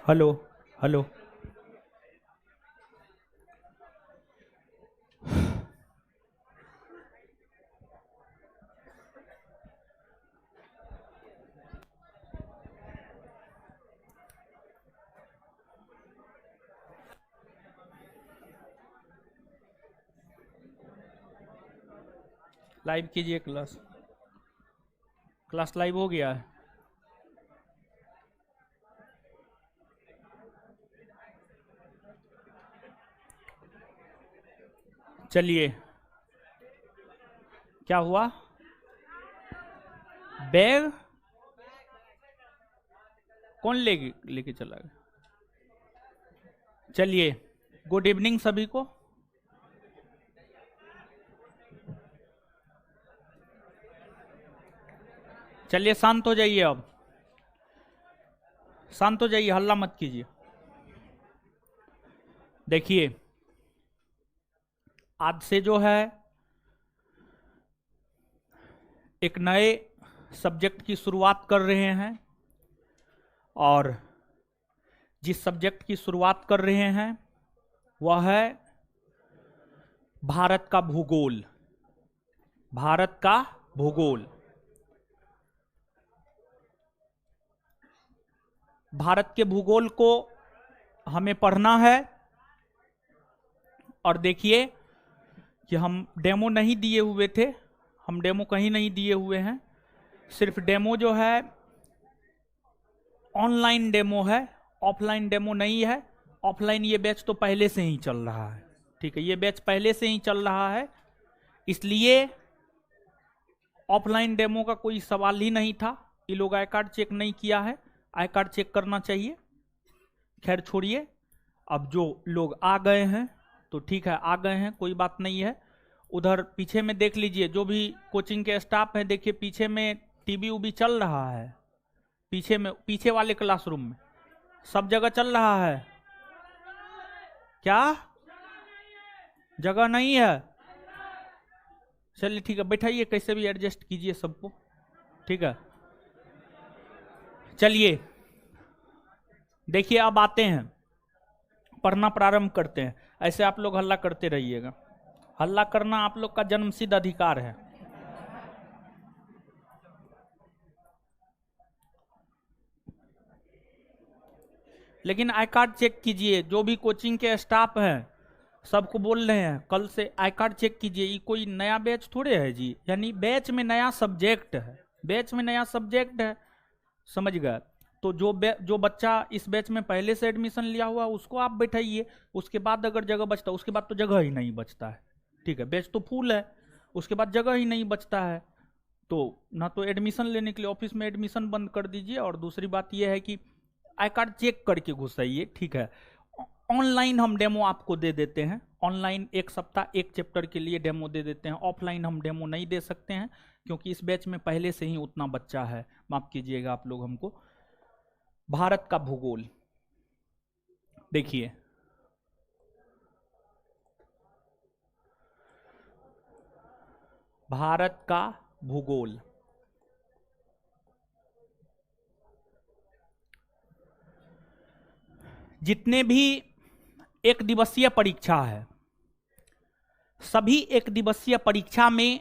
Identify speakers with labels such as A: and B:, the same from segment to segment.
A: Hello. Hello. Live कीजिए class. Class live हो गया है। चलिए, क्या हुआ? बैग कौन लेके चला गया? चलिए, गुड इवनिंग सभी को। चलिए शांत हो जाइए, अब शांत हो जाइए, हल्ला मत कीजिए। देखिए, आज से जो है एक नए सब्जेक्ट की शुरुआत कर रहे हैं, और जिस सब्जेक्ट की शुरुआत कर रहे हैं वह है भारत का भूगोल। भारत का भूगोल। भारत के भूगोल को हमें पढ़ना है। और देखिए कि हम डेमो नहीं दिए हुए थे, हम डेमो कहीं नहीं दिए हुए हैं। सिर्फ डेमो जो है ऑनलाइन डेमो है, ऑफलाइन डेमो नहीं है। ऑफलाइन ये बैच तो पहले से ही चल रहा है, ठीक है, ये बैच पहले से ही चल रहा है, इसलिए ऑफलाइन डेमो का कोई सवाल ही नहीं था। ये लोग आई कार्ड चेक नहीं किया है, आई कार्ड चेक करना चाहिए। खैर छोड़िए, अब जो लोग आ गए हैं तो ठीक है, आ गए हैं, कोई बात नहीं है। उधर पीछे में देख लीजिए, जो भी कोचिंग के स्टाफ है, देखिए पीछे में टीवी उबी चल रहा है, पीछे में, पीछे वाले क्लासरूम में सब जगह चल रहा है। क्या जगह नहीं है? चलिए ठीक है, बैठाइए, कैसे भी एडजस्ट कीजिए सबको, ठीक है। चलिए देखिए, अब आते हैं, पढ़ना प्रारंभ करते हैं। ऐसे आप लोग हल्ला करते रहिएगा, हल्ला करना आप लोग का जन्मसिद्ध अधिकार है। लेकिन आई कार्ड चेक कीजिए, जो भी कोचिंग के स्टाफ हैं सबको बोल रहे हैं कल से आई कार्ड चेक कीजिए। ये कोई नया बैच थोड़े है जी, यानी बैच में नया सब्जेक्ट है, बैच में नया सब्जेक्ट है, समझ गए? तो जो बच्चा इस बैच में पहले से एडमिशन लिया हुआ उसको आप बैठाइए, उसके बाद अगर जगह बचता, उसके बाद तो जगह ही नहीं बचता है, ठीक है, बैच तो फुल है, उसके बाद जगह ही नहीं बचता है। तो ना तो एडमिशन लेने के लिए ऑफिस में एडमिशन बंद कर दीजिए, और दूसरी बात यह है कि आई कार्ड चेक करके घुसाइए, ठीक है। ऑनलाइन हम डेमो आपको दे देते हैं, ऑनलाइन एक सप्ताह एक चैप्टर के लिए डेमो दे देते हैं। ऑफलाइन हम डेमो नहीं दे सकते हैं, क्योंकि इस बैच में पहले से ही उतना बच्चा है, माफ कीजिएगा आप लोग हमको। भारत का भूगोल देखिए, भारत का भूगोल जितने भी एक दिवसीय परीक्षा है, सभी एक दिवसीय परीक्षा में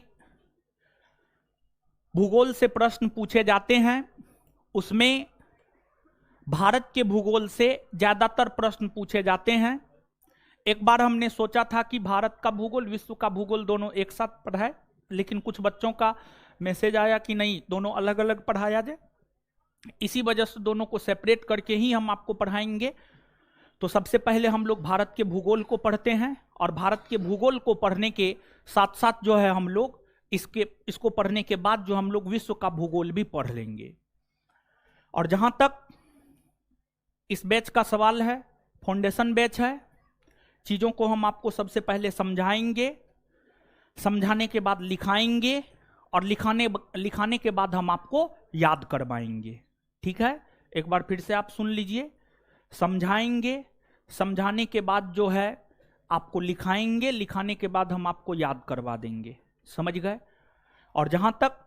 A: भूगोल से प्रश्न पूछे जाते हैं। उसमें भारत के भूगोल से ज्यादातर प्रश्न पूछे जाते हैं। एक बार हमने सोचा था कि भारत का भूगोल, विश्व का भूगोल दोनों एक साथ पढ़ाए, लेकिन कुछ बच्चों का मैसेज आया कि नहीं, दोनों अलग अलग पढ़ाया जाए। इसी वजह से दोनों को सेपरेट करके ही हम आपको पढ़ाएंगे। तो सबसे पहले हम लोग भारत के भूगोल को पढ़ते हैं, और भारत के भूगोल को पढ़ने के साथ साथ जो है हम लोग इसको पढ़ने के बाद जो हम लोग विश्व का भूगोल भी पढ़ लेंगे। और जहां तक इस बैच का सवाल है, फाउंडेशन बैच है, चीजों को हम आपको सबसे पहले समझाएंगे, समझाने के बाद लिखाएंगे, और लिखाने के बाद हम आपको याद करवाएंगे, ठीक है। एक बार फिर से आप सुन लीजिए, समझाएंगे, समझाने के बाद जो है आपको लिखाएंगे, लिखाने के बाद हम आपको याद करवा देंगे, समझ गए। और जहां तक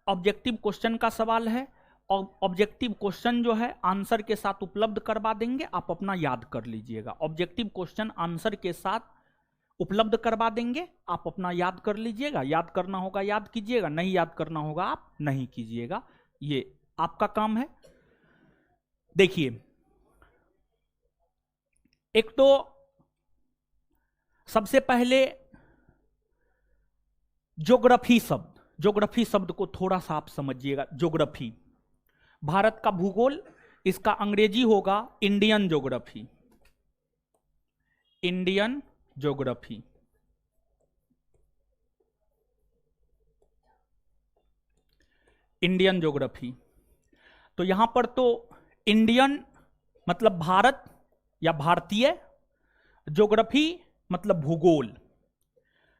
A: ऑब्जेक्टिव क्वेश्चन का सवाल है, ऑब्जेक्टिव क्वेश्चन जो है आंसर के साथ उपलब्ध करवा देंगे, आप अपना याद कर लीजिएगा। ऑब्जेक्टिव क्वेश्चन आंसर के साथ उपलब्ध करवा देंगे, आप अपना याद कर लीजिएगा। याद करना होगा याद कीजिएगा, नहीं याद करना होगा आप नहीं कीजिएगा, ये आपका काम है। देखिए, एक तो सबसे पहले ज्योग्राफी शब्द, ज्योग्राफी शब्द को थोड़ा सा आप समझिएगा। ज्योग्राफी, भारत का भूगोल, इसका अंग्रेजी होगा Indian geography. Indian geography, Indian geography. तो यहां पर तो इंडियन मतलब भारत या भारतीय, ज्योग्राफी मतलब भूगोल।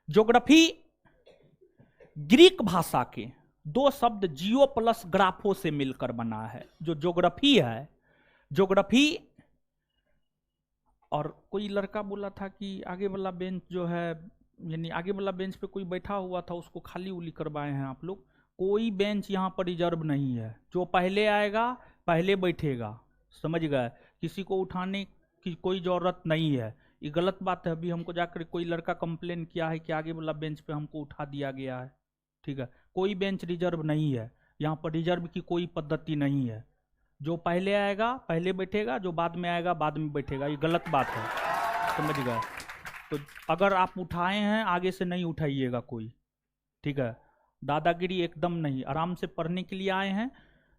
A: ज्योग्राफी ग्रीक भाषा के दो शब्द जियो प्लस ग्राफो से मिलकर बना है। जो ज्योग्राफी है, ज्योग्राफी, और कोई लड़का बोला था कि आगे वाला बेंच जो है, यानी आगे वाला बेंच पे कोई बैठा हुआ था, उसको खाली उली करवाए हैं आप लोग। कोई बेंच यहाँ पर रिजर्व नहीं है, जो पहले आएगा पहले बैठेगा, समझ गए। किसी को उठाने की कोई जरूरत नहीं है, ये गलत बात है। अभी हमको जाकर कोई लड़का कंप्लेन किया है कि आगे वाला बेंच पे हमको उठा दिया गया है, ठीक है। कोई बेंच रिजर्व नहीं है, यहाँ पर रिजर्व की कोई पद्धति नहीं है। जो पहले आएगा पहले बैठेगा, जो बाद में आएगा बाद में बैठेगा, ये गलत बात है, समझ गए। तो अगर आप उठाए हैं आगे से नहीं उठाइएगा कोई, ठीक है। दादागिरी एकदम नहीं, आराम से पढ़ने के लिए आए हैं।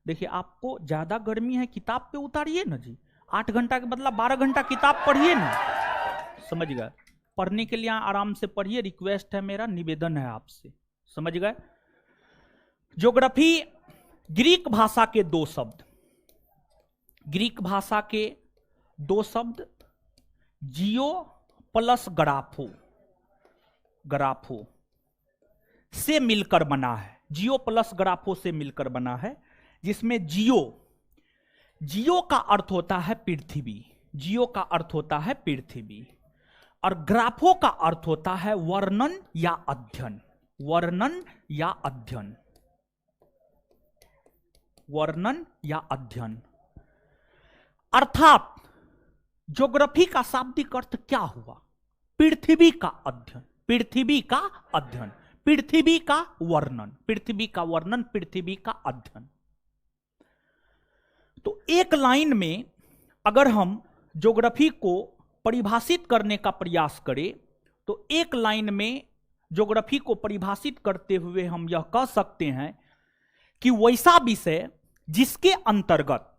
A: देखिए, आपको ज़्यादा गर्मी है, किताब पे उतारिए ना जी, 8 घंटा के बदला 12 घंटा किताब पढ़िए ना, समझ गए। पढ़ने के लिए आराम से पढ़िए, रिक्वेस्ट है मेरा, निवेदन है आपसे, समझ गए। ज्योग्राफी ग्रीक भाषा के दो शब्द, ग्रीक भाषा के दो शब्द जियो प्लस ग्राफो, ग्राफो से मिलकर बना है। जियो प्लस ग्राफो से मिलकर बना है, जिसमें जियो, जियो का अर्थ होता है पृथ्वी, जियो का अर्थ होता है पृथ्वी, और ग्राफो का अर्थ होता है वर्णन या अध्ययन, वर्णन या अध्ययन, वर्णन या अध्ययन। अर्थात ज्योग्राफी का शाब्दिक अर्थ क्या हुआ? पृथ्वी का अध्ययन, पृथ्वी का अध्ययन, पृथ्वी का वर्णन, पृथ्वी का वर्णन, पृथ्वी का अध्ययन। तो एक लाइन में अगर हम ज्योग्राफी को परिभाषित करने का प्रयास करें, तो एक लाइन में ज्योग्राफी को परिभाषित करते हुए हम यह कह सकते हैं कि वैसा विषय जिसके अंतर्गत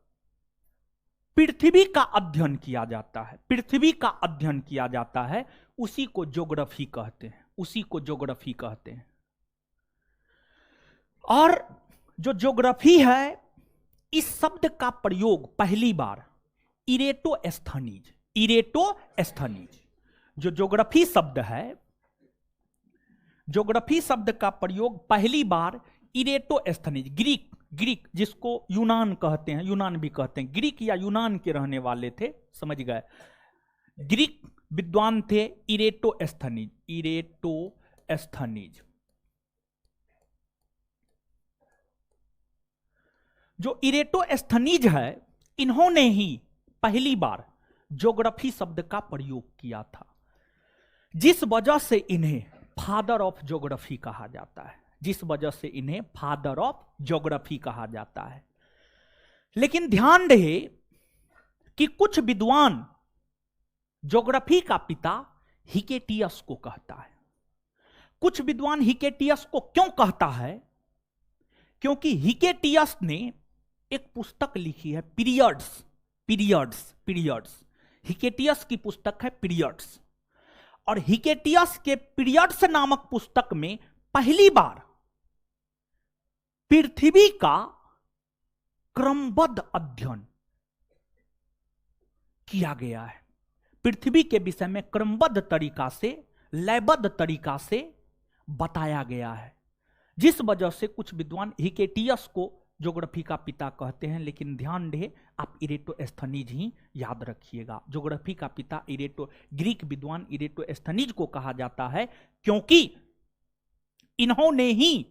A: पृथ्वी का अध्ययन किया जाता है, पृथ्वी का अध्ययन किया जाता है, उसी को ज्योग्राफी कहते हैं, उसी को ज्योग्राफी कहते हैं। और जो ज्योग्राफी है, इस शब्द का प्रयोग पहली बार इरेटोस्थनीज, इरेटोस्थनीज, जो ज्योग्राफी शब्द है, ज्योग्राफी शब्द का प्रयोग पहली बार इरेटोस्थनीज, ग्रीक, ग्रीक जिसको यूनान कहते हैं, यूनान भी कहते हैं, ग्रीक या यूनान के रहने वाले थे, समझ गए। ग्रीक विद्वान थे इरेटोस्थनीज, इरेटोस्थनीज। जो इरेटोस्थनीज है, इन्होंने ही पहली बार ज्योग्राफी शब्द का प्रयोग किया था, जिस वजह से इन्हें फादर ऑफ ज्योग्राफी कहा जाता है, जिस वजह से इन्हें फादर ऑफ ज्योग्राफी कहा जाता है। लेकिन ध्यान रहे कि कुछ विद्वान ज्योग्राफी का पिता हिकेटियस को कहता है। कुछ विद्वान हिकेटियस को क्यों कहता है? क्योंकि हिकेटियस ने एक पुस्तक लिखी है, पीरियड्स, पीरियड्स, पीरियड्स। हिकेटियस की पुस्तक है पीरियड्स, और हिकेटियस के पीरियड्स नामक पुस्तक में पहली बार पृथ्वी का क्रमबद्ध अध्ययन किया गया है। पृथ्वी के विषय में क्रमबद्ध तरीका से, लयबद्ध तरीका से बताया गया है, जिस वजह से कुछ विद्वान हिकेटियस को ज्योग्राफी का पिता कहते हैं। लेकिन ध्यान रहे, आप इरेटोस्थनीज ही याद रखिएगा। ज्योग्राफी का पिता ग्रीक विद्वान इरेटोस्थनीज को कहा जाता है, क्योंकि इन्होंने ही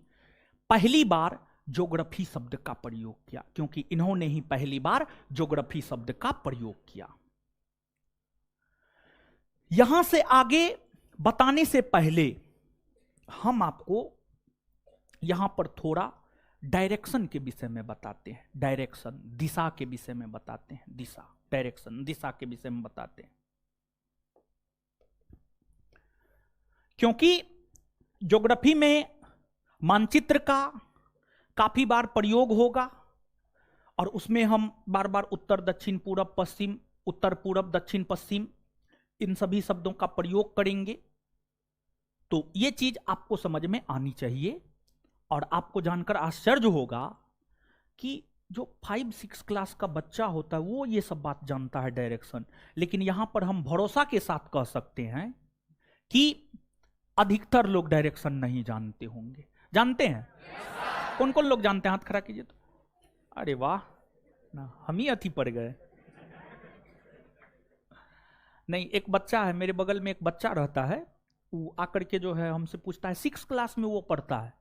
A: पहली बार ज्योग्राफी शब्द का प्रयोग किया, क्योंकि इन्होंने ही पहली बार ज्योग्राफी शब्द का प्रयोग किया। यहां से आगे बताने से पहले हम आपको यहां पर थोड़ा डायरेक्शन के विषय में बताते हैं। डायरेक्शन, दिशा के विषय में बताते हैं। दिशा, डायरेक्शन, दिशा के विषय में बताते हैं। क्योंकि ज्योग्राफी में मानचित्र का काफी बार प्रयोग होगा और उसमें हम बार बार उत्तर, दक्षिण, पूरब, पश्चिम, उत्तर, पूरब, दक्षिण, पश्चिम, इन सभी शब्दों का प्रयोग करेंगे। तो ये चीज आपको समझ में आनी चाहिए और आपको जानकर आश्चर्य होगा कि जो 5-6 क्लास का बच्चा होता है वो ये सब बात जानता है, डायरेक्शन। लेकिन यहां पर हम भरोसा के साथ कह सकते हैं कि अधिकतर लोग डायरेक्शन नहीं जानते होंगे। जानते हैं? कौन कौन लोग जानते हैं? हाथ खड़ा कीजिए तो। अरे वाह, ना हम ही अति पड़ गए। नहीं, एक बच्चा है मेरे बगल में, एक बच्चा रहता है, वो आकर के जो है हमसे पूछता है, 6 क्लास में वो पढ़ता है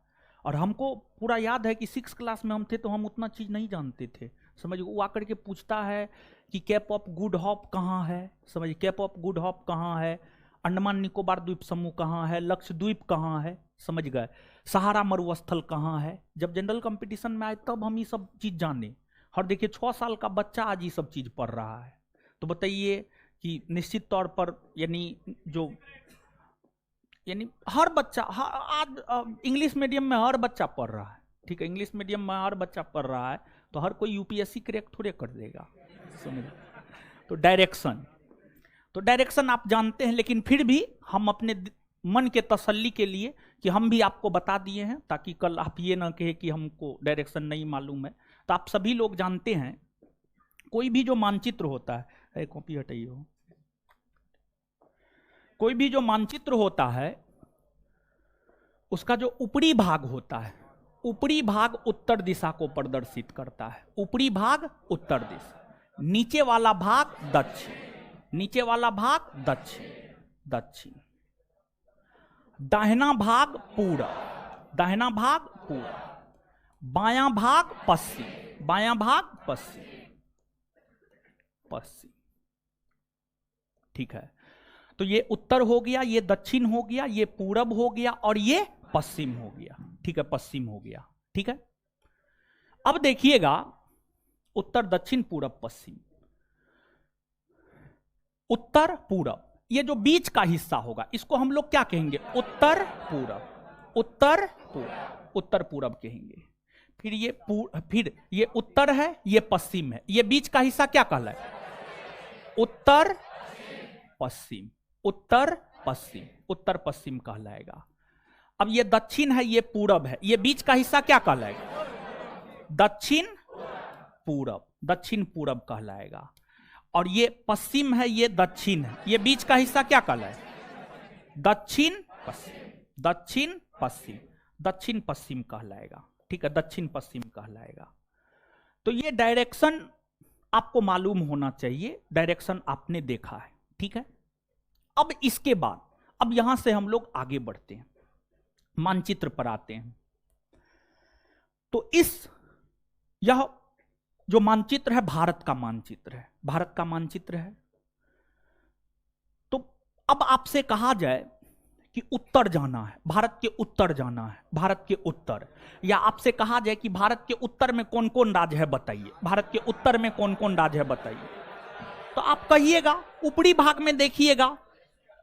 A: और हमको पूरा याद है कि 6 क्लास में हम थे तो हम उतना चीज नहीं जानते थे। समझिए, वो आकर के पूछता है कि केप ऑफ गुड होप कहाँ है। समझिए, केप ऑफ गुड होप कहाँ है, अंडमान निकोबार द्वीप समूह कहाँ है, लक्षद्वीप कहाँ है, समझ गए, सहारा मरुस्थल कहाँ है। जब जनरल कंपटीशन में आए तब हम ये सब चीज जाने। और देखिए 6 साल का बच्चा आज ये सब चीज पढ़ रहा है। तो बताइए कि निश्चित तौर पर यानी हर बच्चा आज इंग्लिश मीडियम में हर बच्चा पढ़ रहा है। ठीक है, इंग्लिश मीडियम में हर बच्चा पढ़ रहा है, तो हर कोई यूपीएससी क्रैक थोड़े कर देगा। समझ। तो डायरेक्शन आप जानते हैं, लेकिन फिर भी हम अपने मन के तसल्ली के लिए कि हम भी आपको बता दिए हैं, ताकि कल आप ये ना कहे कि हमको डायरेक्शन नहीं मालूम है। तो आप सभी लोग जानते हैं, कोई भी जो मानचित्र होता है, कॉपी हटाइए हो, कोई भी जो मानचित्र होता है उसका जो ऊपरी भाग होता है, ऊपरी भाग उत्तर दिशा को प्रदर्शित करता है। ऊपरी भाग उत्तर दिशा, नीचे वाला भाग दक्षिण, नीचे वाला भाग दक्षिण, दाहिना भाग पूरब, दाहिना भाग पूरब, बायां भाग पश्चिम, बायां भाग पश्चिम। ठीक है, तो ये उत्तर हो गया, ये दक्षिण हो गया, ये पूरब हो गया और ये पश्चिम हो गया। ठीक है, पश्चिम हो गया। ठीक है, अब देखिएगा उत्तर, दक्षिण, पूरब, पश्चिम, उत्तर, पूरब, ये जो बीच का हिस्सा होगा इसको हम लोग क्या कहेंगे? उत्तर पूरब, उत्तर पूरब, उत्तर पूरब कहेंगे। फिर ये उत्तर है, ये पश्चिम है, ये बीच का हिस्सा क्या कहलाए? उत्तर पश्चिम, उत्तर पश्चिम, उत्तर पश्चिम कहलाएगा। अब ये दक्षिण है, ये पूरब है, ये बीच का हिस्सा क्या कहलाएगा? दक्षिण पूरब, दक्षिण पूरब कहलाएगा। और ये पश्चिम है, ये दक्षिण है, ये बीच का हिस्सा क्या कहलाएगा? दक्षिण पश्चिम, दक्षिण पश्चिम, दक्षिण पश्चिम कहलाएगा। ठीक है, दक्षिण पश्चिम कहलाएगा। तो ये डायरेक्शन आपको मालूम होना चाहिए, डायरेक्शन आपने देखा है। ठीक है, अब इसके बाद अब यहां से हम लोग आगे बढ़ते हैं, मानचित्र पर आते हैं। तो यह जो मानचित्र है भारत का मानचित्र है, भारत का मानचित्र है। तो अब आपसे कहा जाए कि उत्तर जाना है, भारत के उत्तर जाना है, भारत के उत्तर, या आपसे कहा जाए कि भारत के उत्तर में कौन कौन राज्य है बताइए, भारत के उत्तर में कौन कौन राज्य है बताइए। तो आप कहिएगा, ऊपरी भाग में देखिएगा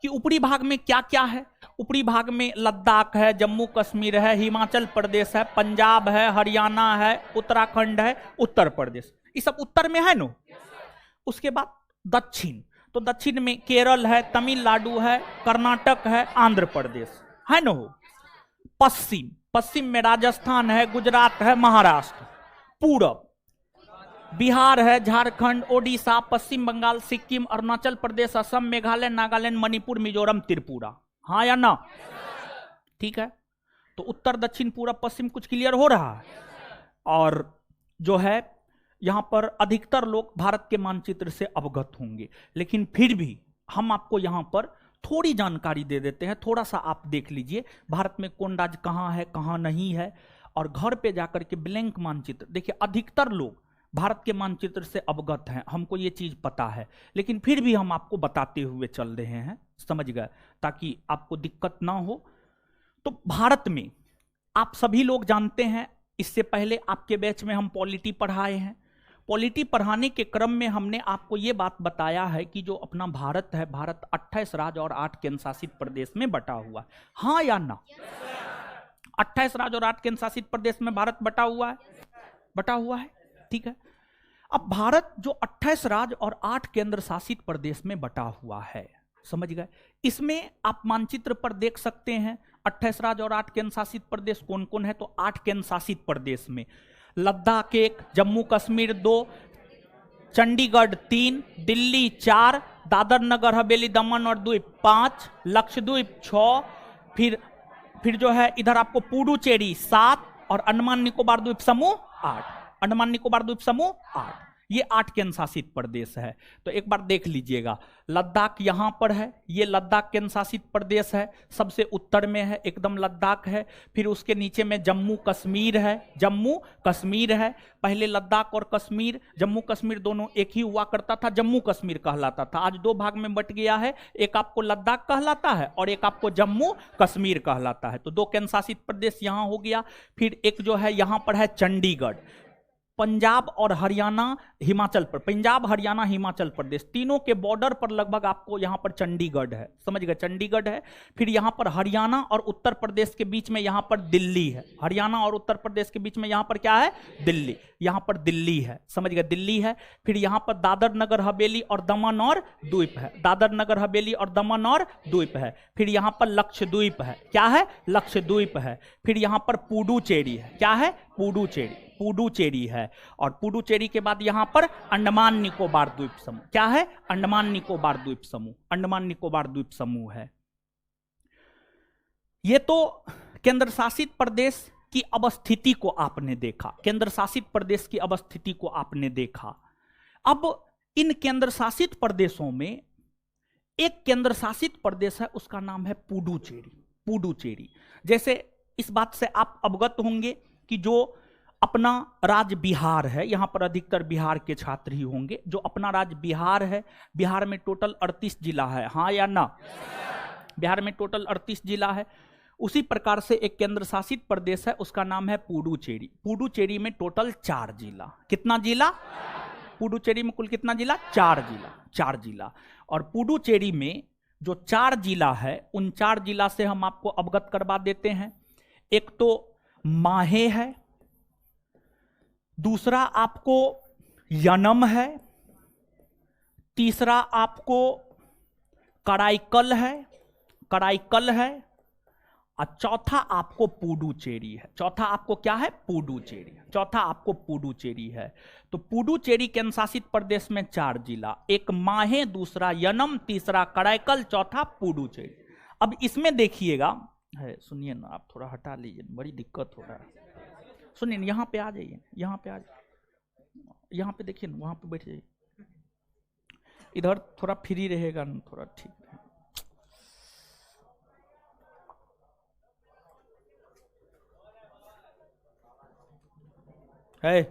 A: कि ऊपरी भाग में क्या क्या है। ऊपरी भाग में लद्दाख है, जम्मू कश्मीर है, हिमाचल प्रदेश है, पंजाब है, हरियाणा है, उत्तराखंड है, उत्तर प्रदेश, ये सब उत्तर में है नो। उसके बाद दक्षिण, तो दक्षिण में केरल है, तमिलनाडु है, कर्नाटक है, आंध्र प्रदेश है नो। पश्चिम, पश्चिम में राजस्थान है, गुजरात है, महाराष्ट्र। पूरब बिहार है, झारखंड, ओडिशा, पश्चिम बंगाल, सिक्किम, अरुणाचल प्रदेश, असम, मेघालय, नागालैंड, मणिपुर, मिजोरम, त्रिपुरा। हाँ या ना? ठीक है, तो उत्तर, दक्षिण, पूरब, पश्चिम कुछ क्लियर हो रहा है। और जो है यहां पर अधिकतर लोग भारत के मानचित्र से अवगत होंगे, लेकिन फिर भी हम आपको यहां पर थोड़ी जानकारी दे देते हैं। थोड़ा सा आप देख लीजिए भारत में कौन राज्य कहां है, कहां नहीं है, और घर पे जाकर के ब्लैंक मानचित्र, देखिए अधिकतर लोग भारत के मानचित्र से अवगत हैं, हमको ये चीज पता है, लेकिन फिर भी हम आपको बताते हुए चल रहे हैं, समझ गए, ताकि आपको दिक्कत ना हो। तो भारत में आप सभी लोग जानते हैं, इससे पहले आपके बैच में हम पॉलिटी पढ़ाए हैं। पॉलिटी पढ़ाने के क्रम में हमने आपको ये बात बताया है कि जो अपना भारत है, भारत 28 राज्य और 8 केंद्र शासित प्रदेश में बटा हुआ है, हाँ या ना? 28 राज्य और 8 केंद्र शासित प्रदेश में भारत बटा हुआ है, ठीक है। अब भारत जो 28 राज्य और 8 केंद्र शासित प्रदेश में बटा हुआ है, समझ गए, इसमें आप मानचित्र पर देख सकते हैं 28 राज्य और 8 केंद्र शासित प्रदेश कौन कौन है। तो 8 केंद्र शासित प्रदेश में लद्दाख 1, जम्मू कश्मीर 2, चंडीगढ़ 3, दिल्ली 4, दादर नगर हवेली दमन और द्वीप 5, लक्षद्वीप 6, फिर जो है इधर आपको पुडुचेरी 7 और अंडमान निकोबार द्वीप समूह 8, अंडमान निकोबार द्वीप समूह 8, ये 8 केंद्र शासित प्रदेश है। तो एक बार देख लीजिएगा, लद्दाख यहां पर है, ये लद्दाख केंद्र शासित प्रदेश है, सबसे उत्तर में है एकदम लद्दाख है। फिर उसके नीचे में जम्मू कश्मीर है, पहले लद्दाख और कश्मीर, जम्मू कश्मीर दोनों एक ही हुआ करता था, जम्मू कश्मीर कहलाता था, आज 2 भाग में बट गया है, एक आपको लद्दाख कहलाता है और एक आपको जम्मू कश्मीर कहलाता है। तो 2 केंद्र शासित प्रदेश यहां हो गया। फिर एक जो है यहां पर है चंडीगढ़, पंजाब और हरियाणा हिमाचल प्रदेश तीनों के बॉर्डर पर लगभग आपको यहां पर चंडीगढ़ है, समझ गए, चंडीगढ़ है। फिर यहां पर हरियाणा और उत्तर प्रदेश के बीच में यहां पर दिल्ली है, हरियाणा और उत्तर प्रदेश के बीच में यहां पर क्या है, दिल्ली, यहां पर दिल्ली है, समझ गए, दिल्ली है। फिर यहां पर दादर नगर हवेली और दमन और द्वीप है, दादर नगर हवेली और दमन और द्वीप है। फिर यहां पर लक्षद्वीप है, क्या है, लक्षद्वीप है। फिर यहां पर पुडुचेरी है, क्या है, पुडुचेरी है। और पुडुचेरी के बाद यहां पर अंडमान निकोबार द्वीप समूह, क्या है, अंडमान निकोबार द्वीप समूह है। ये तो केंद्र शासित प्रदेश की अवस्थिति को आपने देखा, केंद्र शासित प्रदेश की अवस्थिति को आपने देखा। अब इन केंद्र शासित प्रदेशों में एक केंद्र शासित प्रदेश है, उसका नाम है पुडुचेरी। जैसे इस बात से आप अवगत होंगे कि जो अपना राज्य बिहार है, यहां पर अधिकतर बिहार के छात्र ही होंगे, जो अपना राज्य बिहार है, बिहार में टोटल 38 जिला है, हाँ या ना? बिहार में टोटल 38 जिला है। उसी प्रकार से एक केंद्र शासित प्रदेश है, उसका नाम है पुडुचेरी में टोटल 4 जिला। कितना जिला? पुडुचेरी में कुल कितना जिला? 4 जिला। और पुडुचेरी में जो 4 जिला है, उन 4 जिला से हम आपको अवगत करवा देते हैं। एक तो माहे है, दूसरा आपको यनम है, तीसरा आपको कराईकल है, और चौथा आपको पुडुचेरी है। चौथा आपको क्या है? पुडुचेरी है। तो पुडुचेरी केंद्र शासित प्रदेश में 4 जिला, एक माहे, दूसरा यनम, तीसरा कराईकल, चौथा पुडुचेरी। अब इसमें देखिएगा, है सुनिए ना, आप थोड़ा हटा लीजिए, बड़ी दिक्कत हो रहा है। सुनिए, यहाँ पे आ जाइए, यहाँ पे देखिए ना, वहां पे बैठ जाइए, इधर थोड़ा फ्री रहेगा ना, थोड़ा ठीक है।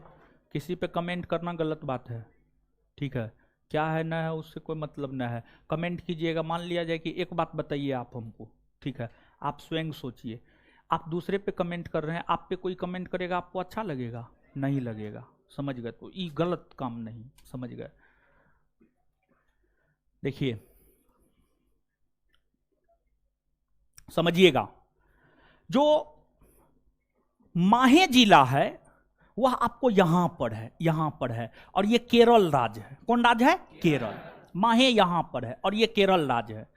A: किसी पे कमेंट करना गलत बात है, ठीक है, क्या है ना है उससे कोई मतलब ना है। कमेंट कीजिएगा, मान लिया जाए कि एक बात बताइए आप हमको, ठीक है, आप स्वयं सोचिए, आप दूसरे पे कमेंट कर रहे हैं, आप पे कोई कमेंट करेगा, आपको अच्छा लगेगा? नहीं लगेगा, समझ गए? तो ये गलत काम नहीं, समझ गए? देखिए समझिएगा, जो माहे जिला है वह आपको यहां पर है, और ये केरल राज्य है। कौन राज्य है? केरल। माहे यहां पर है और ये केरल राज्य है।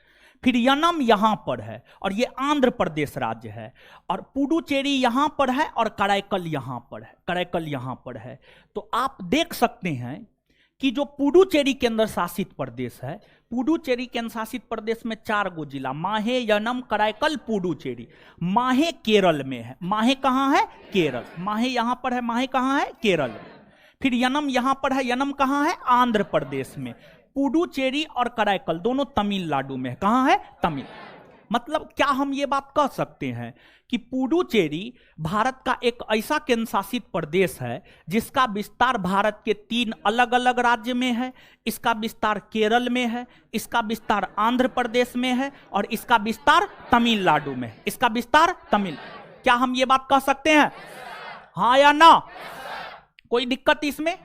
A: फिर यनम यहां पर है और ये आंध्र प्रदेश राज्य है, और पुडुचेरी यहां पर है और कराईकल यहां पर है। तो आप देख सकते हैं कि जो पुडुचेरी केंद्र शासित प्रदेश है, पुडुचेरी केंद्र शासित प्रदेश में 4 गो जिला, माहे, यनम, कराईकल, पुडुचेरी। माहे केरल में है। माहे कहां है? केरल। माहे यहां पर है, माहे कहां है? केरल। फिर यनम यहां पर है, यनम कहां है? आंध्र प्रदेश में। पुडुचेरी और कराईकल दोनों तमिलनाडु में है। कहां है? तमिल। मतलब क्या हम ये बात कह सकते हैं कि पुडुचेरी भारत का एक ऐसा केंद्र शासित प्रदेश है जिसका विस्तार भारत के 3 अलग अलग राज्य में है, इसका विस्तार केरल में है, इसका विस्तार आंध्र प्रदेश में है और इसका विस्तार तमिलनाडु में है। इसका विस्तार क्या हम ये बात कह सकते हैं? हाँ या ना? कोई दिक्कत इसमें?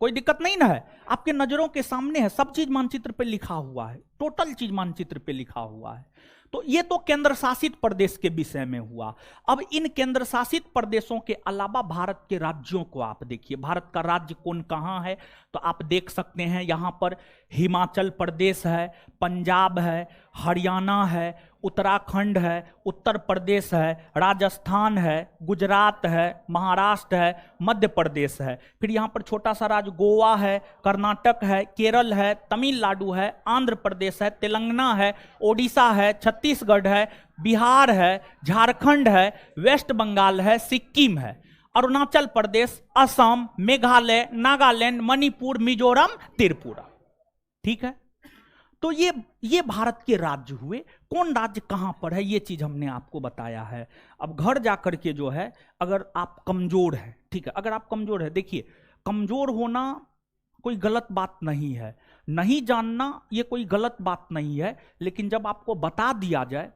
A: कोई दिक्कत नहीं ना है? आपके नजरों के सामने है, सब चीज मानचित्र पे लिखा हुआ है, टोटल चीज मानचित्र पे लिखा हुआ है। तो ये तो केंद्र शासित प्रदेश के विषय में हुआ। अब इन केंद्र शासित प्रदेशों के अलावा भारत के राज्यों को आप देखिए, भारत का राज्य कौन कहाँ है, तो आप देख सकते हैं यहां पर हिमाचल प्रदेश है, पंजाब है, हरियाणा है, उत्तराखंड है, उत्तर प्रदेश है, राजस्थान है, गुजरात है, महाराष्ट्र है, मध्य प्रदेश है। फिर यहाँ पर छोटा सा राज्य गोवा है, कर्नाटक है, केरल है, तमिलनाडु है, आंध्र प्रदेश है, तेलंगाना है, ओडिशा है, छत्तीसगढ़ है, बिहार है, झारखंड है, वेस्ट बंगाल है, सिक्किम है, अरुणाचल प्रदेश, असम, मेघालय, नागालैंड, मणिपुर, मिजोरम, त्रिपुरा। ठीक है, तो ये भारत के राज्य हुए। कौन राज्य कहां पर है ये चीज हमने आपको बताया है। अब घर जाकर के जो है, अगर आप कमजोर है, ठीक है, अगर आप कमजोर है, देखिए कमजोर होना कोई गलत बात नहीं है, नहीं जानना ये कोई गलत बात नहीं है, लेकिन जब आपको बता दिया जाए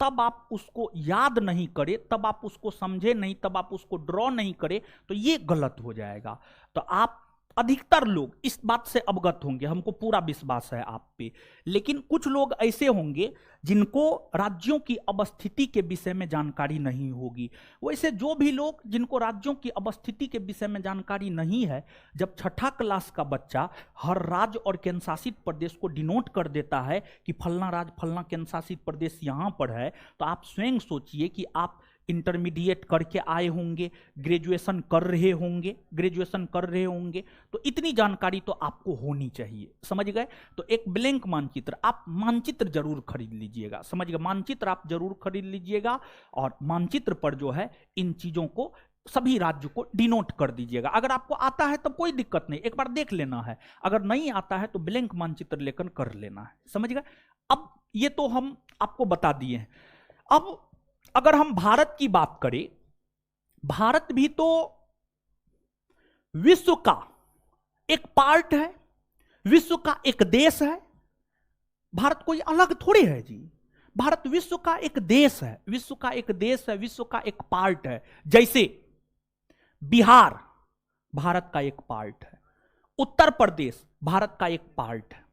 A: तब आप उसको याद नहीं करें, तब आप उसको समझे नहीं, तब आप उसको ड्रॉ नहीं करें, तो ये गलत हो जाएगा। तो आप अधिकतर लोग इस बात से अवगत होंगे, हमको पूरा विश्वास है आप पे, लेकिन कुछ लोग ऐसे होंगे जिनको राज्यों की अवस्थिति के विषय में जानकारी नहीं होगी। वैसे जो भी लोग जिनको राज्यों की अवस्थिति के विषय में जानकारी नहीं है, जब 6ठा क्लास का बच्चा हर राज्य और केंद्र शासित प्रदेश को डिनोट कर देता है कि फलना राज्य फलना केंद्र शासित प्रदेश यहां पर है, तो आप स्वयं सोचिए कि आप इंटरमीडिएट करके आए होंगे, ग्रेजुएशन कर रहे होंगे, तो इतनी जानकारी तो आपको होनी चाहिए। समझ गए? तो एक ब्लैंक मानचित्र, आप मानचित्र जरूर खरीद लीजिएगा, समझ गए? मानचित्र आप जरूर खरीद लीजिएगा और मानचित्र पर जो है इन चीजों को, सभी राज्यों को डिनोट कर दीजिएगा। अगर आपको आता है तो कोई दिक्कत नहीं, एक बार देख लेना है, अगर नहीं आता है तो ब्लैंक मानचित्र लेकर कर लेना है। समझ गए? अब ये तो हम आपको बता दिए हैं। अब अगर हम भारत की बात करें, भारत भी तो विश्व का एक पार्ट है, विश्व का एक देश है। भारत कोई अलग थोड़े है जी, भारत विश्व का एक देश है, विश्व का एक देश है, विश्व का एक पार्ट है। जैसे बिहार भारत का एक पार्ट है, उत्तर प्रदेश भारत का एक पार्ट है,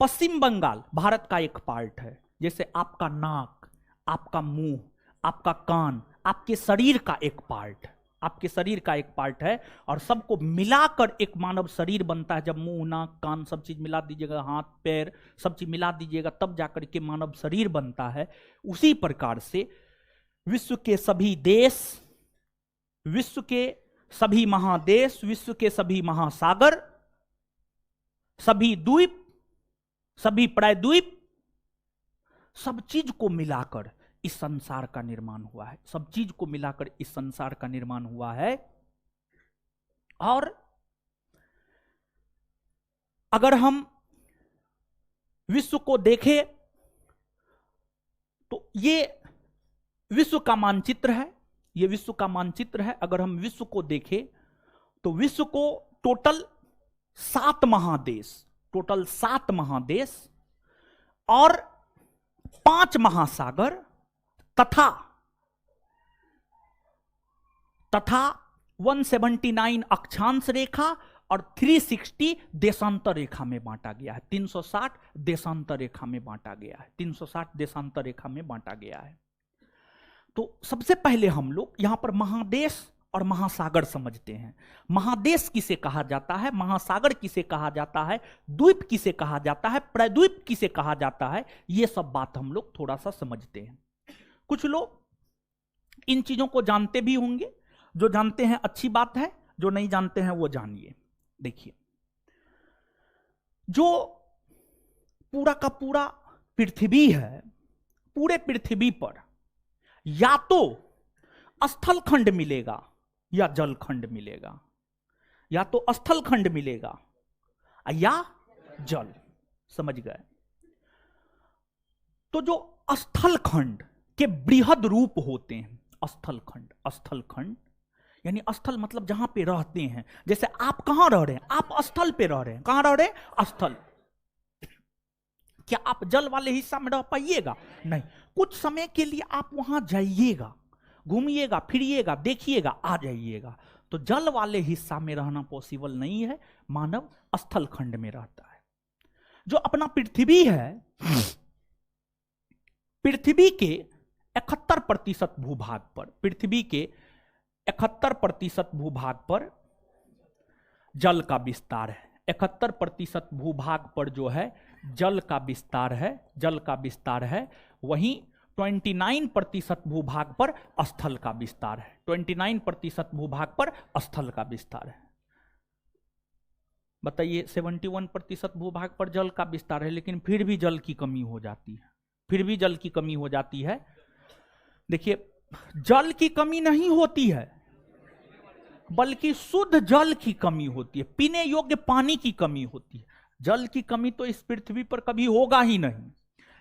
A: पश्चिम बंगाल भारत का एक पार्ट है। जैसे आपका नाक, आपका मुंह, आपका कान आपके शरीर का एक पार्ट है, आपके शरीर का एक पार्ट है, और सबको मिलाकर एक मानव शरीर बनता है। जब मुंह, नाक, कान सब चीज मिला दीजिएगा, हाथ पैर सब चीज मिला दीजिएगा, तब जाकर के मानव शरीर बनता है। उसी प्रकार से विश्व के सभी देश, विश्व के सभी महादेश, विश्व के सभी महासागर, सभी द्वीप, सभी प्रायद्वीप, सब चीज को मिलाकर इस संसार का निर्माण हुआ है, सब चीज को मिलाकर इस संसार का निर्माण हुआ है। और अगर हम विश्व को देखें तो ये विश्व का मानचित्र है, ये विश्व का मानचित्र है। अगर हम विश्व को देखें तो विश्व को टोटल 7 महादेश और 5 महासागर तथा 179 अक्षांश रेखा और 360 देशांतर रेखा में बांटा गया है। 360 देशांतर रेखा में बांटा गया है, 360 देशांतर रेखा में बांटा गया है। तो सबसे पहले हम लोग यहां पर महादेश और महासागर समझते हैं। महादेश किसे कहा जाता है, महासागर किसे कहा जाता है, द्वीप किसे कहा जाता है, प्रायद्वीप किसे कहा जाता है, ये सब बात हम लोग थोड़ा सा समझते हैं। कुछ लोग इन चीजों को जानते भी होंगे, जो जानते हैं अच्छी बात है, जो नहीं जानते हैं वो जानिए। देखिए, जो पूरा का पूरा पृथ्वी है, पूरे पृथ्वी पर या तो स्थल खंड मिलेगा या जल खंड मिलेगा, या तो स्थल खंड मिलेगा या जल। समझ गए? तो जो स्थल खंड के बृहद रूप होते हैं। स्थल खंड, स्थल खंड यानी स्थल मतलब जहां पे रहते हैं। जैसे आप कहां रह रहे हैं? आप स्थल पे रह रहे हैं। कहां रह रहे हैं? स्थल। क्या आप जल वाले हिस्सा में रह पाइएगा? नहीं। कुछ समय के लिए आप वहां जाइएगा, घूमिएगा, फिरिएगा, देखिएगा, आ जाइएगा। तो जल वाले हिस्सा में रहना पॉसिबल नहीं है, मानव स्थल खंड में रहता है। जो अपना पृथ्वी है, पृथ्वी के 71% भूभाग पर, पृथ्वी के 71% भूभाग पर जल का विस्तार है। 71% भूभाग पर जो है जल का विस्तार है, जल का विस्तार है। वहीं 29% भूभाग पर स्थल का विस्तार है। 29% भूभाग पर स्थल का विस्तार है। बताइए, 71% भूभाग पर जल का विस्तार है, लेकिन फिर भी जल की कमी हो जाती है। फिर भी जल की कमी हो जाती है। देखिए, जल की कमी नहीं होती है, बल्कि शुद्ध जल की कमी होती है, पीने योग्य पानी की कमी होती है। जल की कमी तो इस पृथ्वी पर कभी होगा ही नहीं,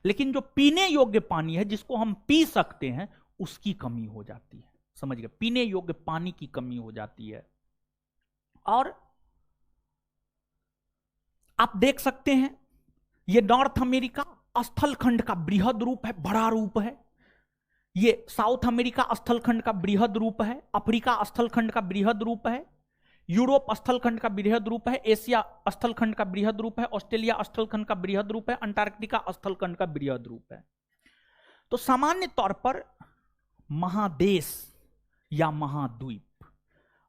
A: लेकिन जो पीने योग्य पानी है, जिसको हम पी सकते हैं, उसकी कमी हो जाती है। समझ गए? पीने योग्य पानी की कमी हो जाती है। और आप देख सकते हैं, ये नॉर्थ अमेरिका स्थल खंड का बृहद रूप है, बड़ा रूप है। ये साउथ अमेरिका स्थल खंड का बृहद रूप है। अफ्रीका स्थल खंड का बृहद रूप है। यूरोप स्थल खंड का बृहद रूप है। एशिया स्थल खंड का बृहद रूप है। ऑस्ट्रेलिया स्थल खंड का बृहद रूप है। अंटार्कटिका स्थल खंड का बृहद रूप है। तो सामान्य तौर पर महादेश या महाद्वीप,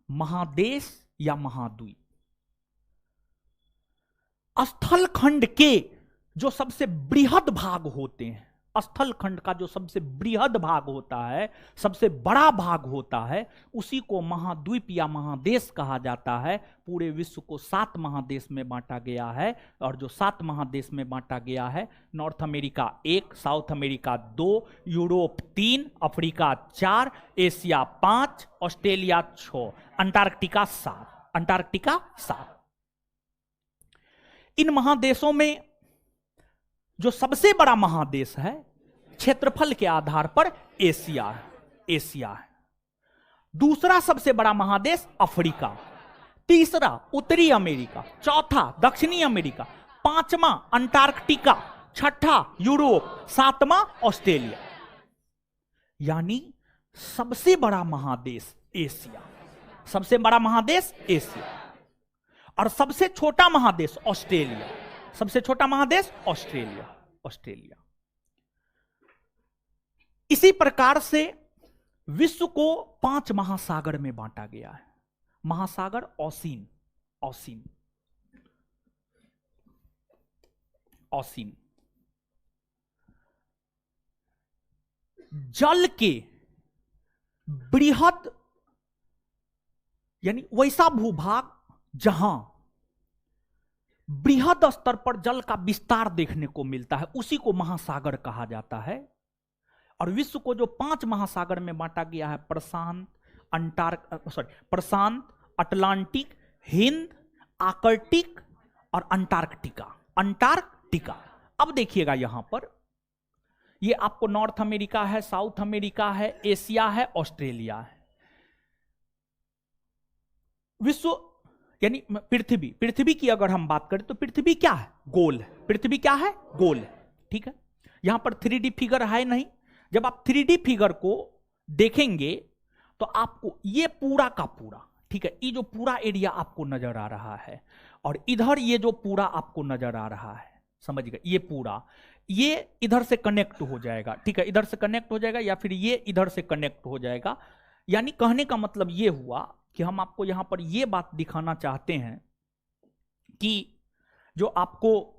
A: महादेश या महाद्वीप, स्थल खंड के जो सबसे बृहद भाग होते हैं, स्थल खंड का जो सबसे बृहद भाग होता है, सबसे बड़ा भाग होता है, उसी को महाद्वीप या महादेश कहा जाता है। पूरे विश्व को 7 महादेश में बांटा गया है। और जो 7 महादेश में बांटा गया है, north America 1, south America 2, Europe 3, Africa 4, Asia 5, Australia 6, Antarctica 7, Antarctica 7। इन महादेशों में जो सबसे बड़ा महादेश है क्षेत्रफल के आधार पर एशिया है, एशिया है। दूसरा सबसे बड़ा महादेश अफ्रीका, तीसरा उत्तरी अमेरिका, चौथा दक्षिणी अमेरिका, पांचवा अंटार्कटिका, छठा यूरोप, सातवां ऑस्ट्रेलिया। यानी सबसे बड़ा महादेश एशिया, सबसे बड़ा महादेश एशिया। और सबसे छोटा महादेश ऑस्ट्रेलिया, सबसे छोटा महादेश ऑस्ट्रेलिया, ऑस्ट्रेलिया। इसी प्रकार से विश्व को 5 महासागर में बांटा गया है। महासागर ओशिन, ओशिन, ओशिन। जल के बृहद यानी वैसा भूभाग जहां बृहद स्तर पर जल का विस्तार देखने को मिलता है, उसी को महासागर कहा जाता है। और विश्व को जो 5 महासागर में बांटा गया है, प्रशांत, प्रशांत, अटलांटिक, हिंद, आर्कटिक और अंटार्कटिका, अंटार्कटिका। अब देखिएगा यहां पर, ये आपको नॉर्थ अमेरिका है, साउथ अमेरिका है, एशिया है, ऑस्ट्रेलिया है। विश्व यानी पृथ्वी, पृथ्वी की अगर हम बात करें तो पृथ्वी क्या है? गोल है। पृथ्वी क्या है? गोल है। ठीक है, यहां पर 3D फिगर है नहीं। जब आप 3D फिगर को देखेंगे तो आपको ये पूरा का पूरा, ठीक है, ये जो पूरा एरिया आपको नजर आ रहा है, और इधर ये जो पूरा आपको नजर आ रहा है, समझ गए, ये पूरा, ये इधर से कनेक्ट हो जाएगा। ठीक है, इधर से कनेक्ट हो जाएगा या फिर ये इधर से कनेक्ट हो जाएगा। यानी कहने का मतलब ये हुआ कि हम आपको यहां पर यह बात दिखाना चाहते हैं कि जो आपको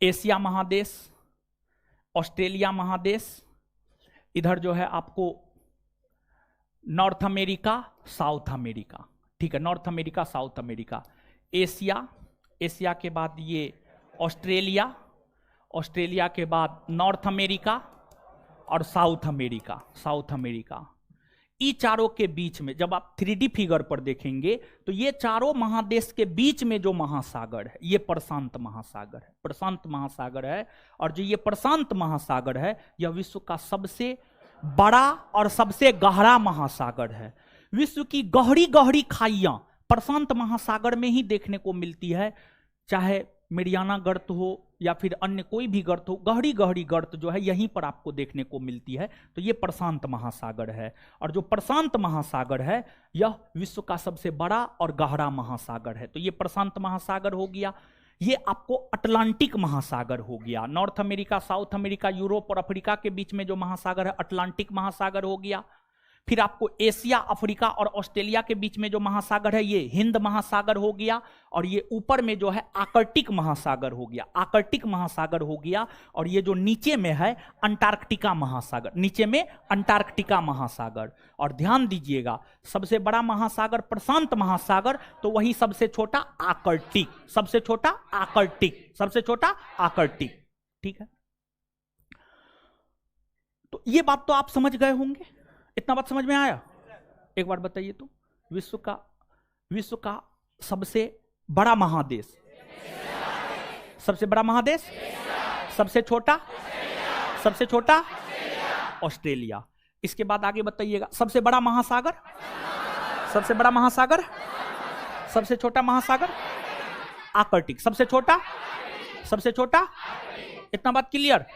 A: एशिया महादेश, ऑस्ट्रेलिया महादेश, इधर जो है आपको नॉर्थ अमेरिका, साउथ अमेरिका, ठीक है, north America, south America, Asia, Asia के बाद ये ऑस्ट्रेलिया, ऑस्ट्रेलिया के बाद नॉर्थ अमेरिका और साउथ अमेरिका, साउथ अमेरिका। ई चारों के बीच में जब आप 3D फिगर पर देखेंगे तो ये चारों महादेश के बीच में जो महासागर है ये प्रशांत महासागर है, प्रशांत महासागर है। और जो ये प्रशांत महासागर है यह विश्व का सबसे बड़ा और सबसे गहरा महासागर है। विश्व की गहरी गहरी खाइयां प्रशांत महासागर में ही देखने को मिलती है, चाहे मेरियाना गर्त हो या फिर अन्य कोई भी गर्त हो, गहरी गहरी गर्त जो है यहीं पर आपको देखने को मिलती है। तो ये प्रशांत महासागर है। और जो प्रशांत महासागर है यह विश्व का सबसे बड़ा और गहरा महासागर है। तो ये प्रशांत महासागर हो गया। ये आपको अटलांटिक महासागर हो गया। North America, south America, Europe और अफ्रीका के बीच में जो महासागर है अटलांटिक महासागर हो गया। फिर आपको एशिया, अफ्रीका और ऑस्ट्रेलिया के बीच में जो महासागर है ये हिंद महासागर हो गया। और ये ऊपर में जो है आर्कटिक महासागर हो गया, आर्कटिक महासागर हो गया। और ये जो नीचे में है अंटार्कटिका महासागर, नीचे में अंटार्कटिका महासागर। और ध्यान दीजिएगा सबसे बड़ा महासागर प्रशांत महासागर, तो वही सबसे छोटा आर्कटिक, सबसे छोटा आर्कटिक, सबसे छोटा आर्कटिक। ठीक है, तो ये बात तो आप समझ गए होंगे। इतना बात समझ में आया? एक बार बताइए तो, विश्व का सबसे बड़ा महादेश, सबसे बड़ा महादेश, सबसे छोटा, सबसे छोटा ऑस्ट्रेलिया। इसके बाद आगे बताइएगा सबसे बड़ा महासागर, सबसे बड़ा महासागर, सबसे छोटा महासागर आर्कटिक, सबसे छोटा, सबसे छोटा। इतना बात क्लियर?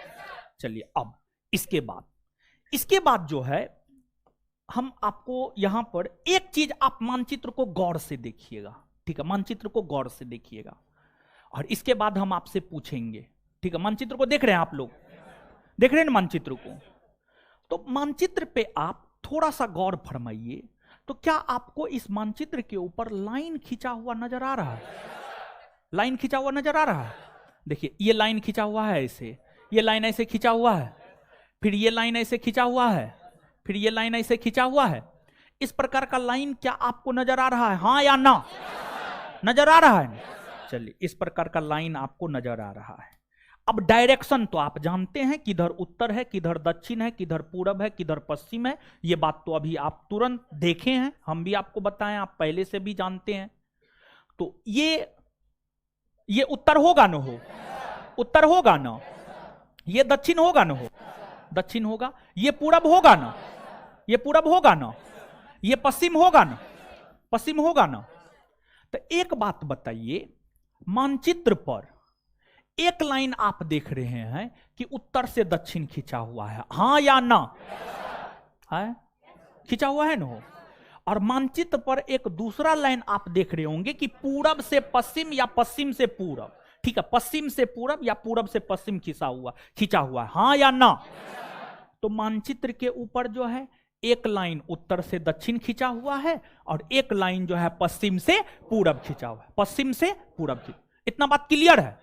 A: चलिए अब इसके बाद जो है हम आपको यहां पर एक चीज, आप मानचित्र को गौर से देखिएगा। ठीक है, मानचित्र को गौर से देखिएगा और इसके बाद हम आपसे पूछेंगे। ठीक है, मानचित्र को देख रहे हैं आप लोग, देख रहे हैं मानचित्र को? तो मानचित्र पे आप थोड़ा सा गौर फरमाइए। तो क्या आपको इस मानचित्र के ऊपर लाइन खींचा हुआ नजर आ रहा है? लाइन खींचा हुआ नजर आ रहा है? देखिए ये लाइन खींचा हुआ है ऐसे, ये लाइन ऐसे खींचा हुआ है, फिर ये लाइन ऐसे खींचा हुआ है, फिर ये लाइन ऐसे खींचा हुआ है। इस प्रकार का लाइन क्या आपको नजर आ रहा है? हां या ना? नजर आ रहा है? चलिए, इस प्रकार का लाइन आपको नजर आ रहा है। अब डायरेक्शन तो आप जानते हैं, किधर उत्तर है, किधर दक्षिण है, किधर पूरब है, किधर पश्चिम है। ये बात तो अभी आप तुरंत देखे हैं, हम भी आपको बताएं, आप पहले से भी जानते हैं। तो ये उत्तर होगा ना? हो उत्तर होगा ना? ये दक्षिण होगा ना? हो दक्षिण होगा। ये पूरब होगा ना? ये पूरब होगा ना? ये पश्चिम होगा ना? पश्चिम होगा ना? तो एक बात बताइए, मानचित्र पर एक लाइन आप देख रहे हैं कि उत्तर से दक्षिण खींचा हुआ है, हां या ना? है खींचा हुआ है ना? और मानचित्र पर एक दूसरा लाइन आप देख रहे होंगे कि पूरब से पश्चिम या पश्चिम से पूरब। ठीक है, पश्चिम से पूरब या पूरब से पश्चिम खींचा हुआ है, हां या ना? तो मानचित्र के ऊपर जो है एक लाइन उत्तर से दक्षिण खींचा हुआ है और एक लाइन जो है पश्चिम से पूरब खींचा हुआ है, पश्चिम से पूरब। इतना बात क्लियर है?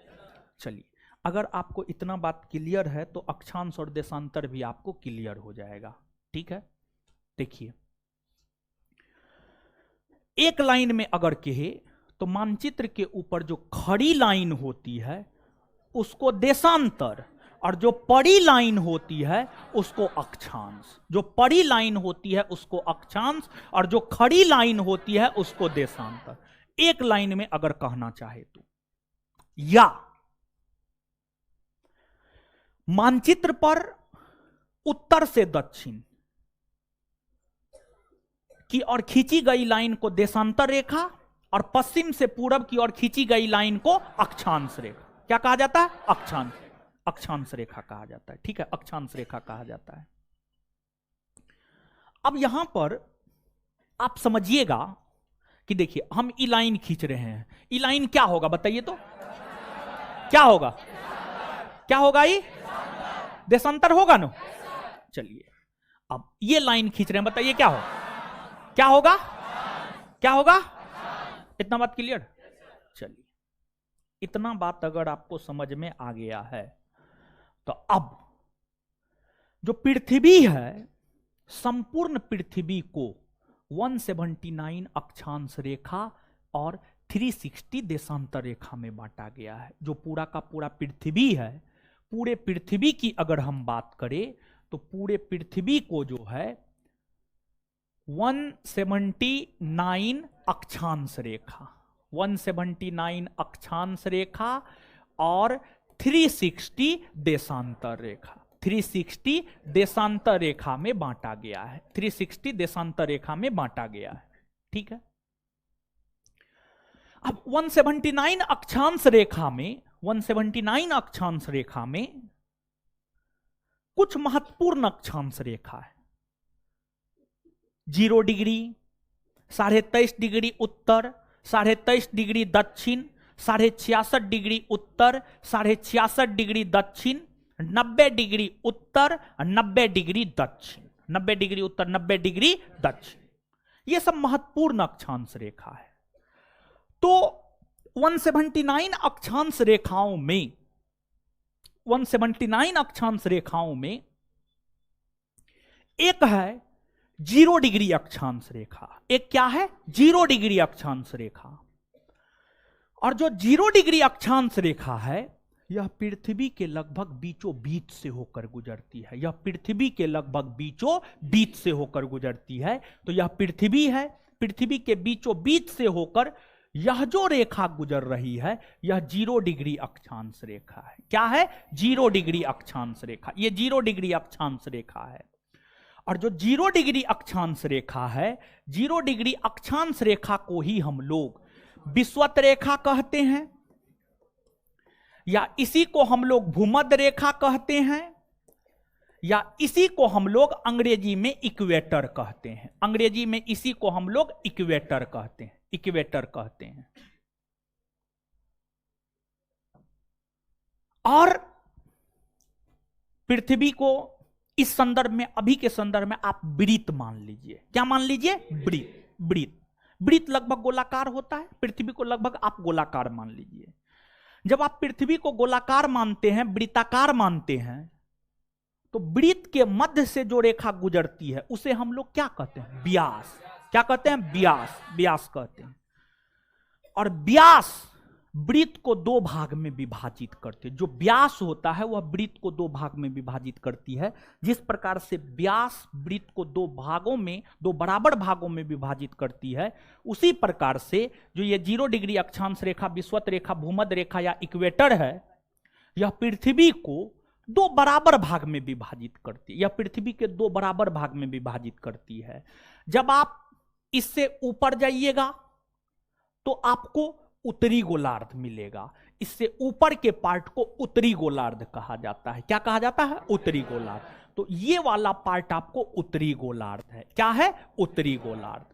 A: चलिए, अगर आपको इतना बात क्लियर है तो अक्षांश और देशांतर भी आपको क्लियर हो जाएगा। ठीक है, देखिए एक लाइन में अगर कहे तो मानचित्र के ऊपर जो खड़ी लाइन होती है उसको देशांतर, और जो पड़ी लाइन होती है उसको अक्षांश। जो पड़ी लाइन होती है उसको अक्षांश और जो खड़ी लाइन होती है उसको देशांतर। एक लाइन में अगर कहना चाहे तो, या मानचित्र पर उत्तर से दक्षिण की ओर खींची गई लाइन को देशांतर रेखा और पश्चिम से पूरब की ओर खींची गई लाइन को अक्षांश रेखा। क्या कहा जाता है? अक्षांश रेखा कहा जाता है। ठीक है, अक्षांश रेखा कहा जाता है। अब यहां पर आप समझिएगा कि देखिए हम ई लाइन खींच रहे हैं, ई लाइन क्या होगा बताइए तो? क्या होगा? क्या होगा? ये देशांतर होगा ना? चलिए, अब ये लाइन खींच रहे हैं, बताइए क्या होगा? क्या होगा? क्या होगा? इतना बात क्लियर? चलिए, इतना बात अगर आपको समझ में आ गया है तो अब जो पृथ्वी है, संपूर्ण पृथ्वी को 179 अक्षांश रेखा और 360 देशांतर रेखा में बांटा गया है। जो पूरा का पूरा पृथ्वी है, पूरे पृथ्वी की अगर हम बात करें तो पूरे पृथ्वी को जो है 179 अक्षांश रेखा, 179 अक्षांश रेखा और 360 देशांतर रेखा, 360 देशांतर रेखा में बांटा गया है, 360 देशांतर रेखा में बांटा गया है। ठीक है, अब 179 अक्षांश रेखा में, 179 अक्षांश रेखा में कुछ महत्वपूर्ण अक्षांश रेखा है। 0 डिग्री, 23.5 डिग्री उत्तर, 23.5 डिग्री दक्षिण, 66.5 डिग्री उत्तर, 66.5 डिग्री दक्षिण, 90 डिग्री उत्तर, 90 डिग्री दक्षिण, 90 डिग्री उत्तर, 90 डिग्री दक्षिण, ये सब महत्वपूर्ण अक्षांश रेखा है। तो 179 अक्षांश रेखाओं में, 179 अक्षांश रेखाओं में एक है 0 डिग्री अक्षांश रेखा। एक क्या है? 0 डिग्री अक्षांश रेखा। और जो 0 डिग्री अक्षांश रेखा है यह पृथ्वी के लगभग बीचों बीच से होकर गुजरती है, यह पृथ्वी के लगभग बीचों बीच से होकर गुजरती है। तो यह पृथ्वी है, पृथ्वी के बीचों बीच से होकर यह जो रेखा गुजर रही है यह 0 डिग्री अक्षांश रेखा है। क्या है? 0 डिग्री अक्षांश रेखा। यह 0 डिग्री अक्षांश रेखा है। और जो 0 डिग्री अक्षांश रेखा है, 0 डिग्री अक्षांश रेखा को ही हम लोग विषुवत रेखा कहते हैं, या इसी को हम लोग भूमध्य रेखा कहते हैं, या इसी को हम लोग अंग्रेजी में इक्वेटर कहते हैं। अंग्रेजी में इसी को हम लोग इक्वेटर कहते हैं, इक्वेटर कहते हैं। और पृथ्वी को इस संदर्भ में, अभी के संदर्भ में आप वृत्त मान लीजिए। क्या मान लीजिए? वृत्त। वृत्त, वृत्त लगभग गोलाकार होता है, पृथ्वी को लगभग आप गोलाकार मान लीजिए। जब आप पृथ्वी को गोलाकार मानते हैं, वृत्ताकार मानते हैं, तो वृत्त के मध्य से जो रेखा गुजरती है उसे हम लोग क्या कहते हैं? व्यास। क्या कहते हैं? व्यास। व्यास कहते हैं। और व्यास वृत्त को 2 भाग में विभाजित करते हैं। जो व्यास होता है वह वृत्त को 2 भाग में विभाजित करती है। जिस प्रकार से व्यास वृत्त को 2 भागों में, 2 बराबर भागों में विभाजित करती है, उसी प्रकार से जो ये 0 डिग्री अक्षांश रेखा, विषुवत रेखा, भूमध्य रेखा या इक्वेटर है, यह पृथ्वी को 2 बराबर भाग में विभाजित करती है। यह पृथ्वी के 2 बराबर भाग में विभाजित करती है। जब आप इससे ऊपर जाइएगा तो आपको उत्तरी गोलार्ध मिलेगा। इससे ऊपर के पार्ट को उत्तरी गोलार्ध कहा जाता है। क्या कहा जाता है? उत्तरी गोलार्ध। तो ये वाला पार्ट आपको उत्तरी गोलार्ध है। क्या है? उत्तरी गोलार्ध।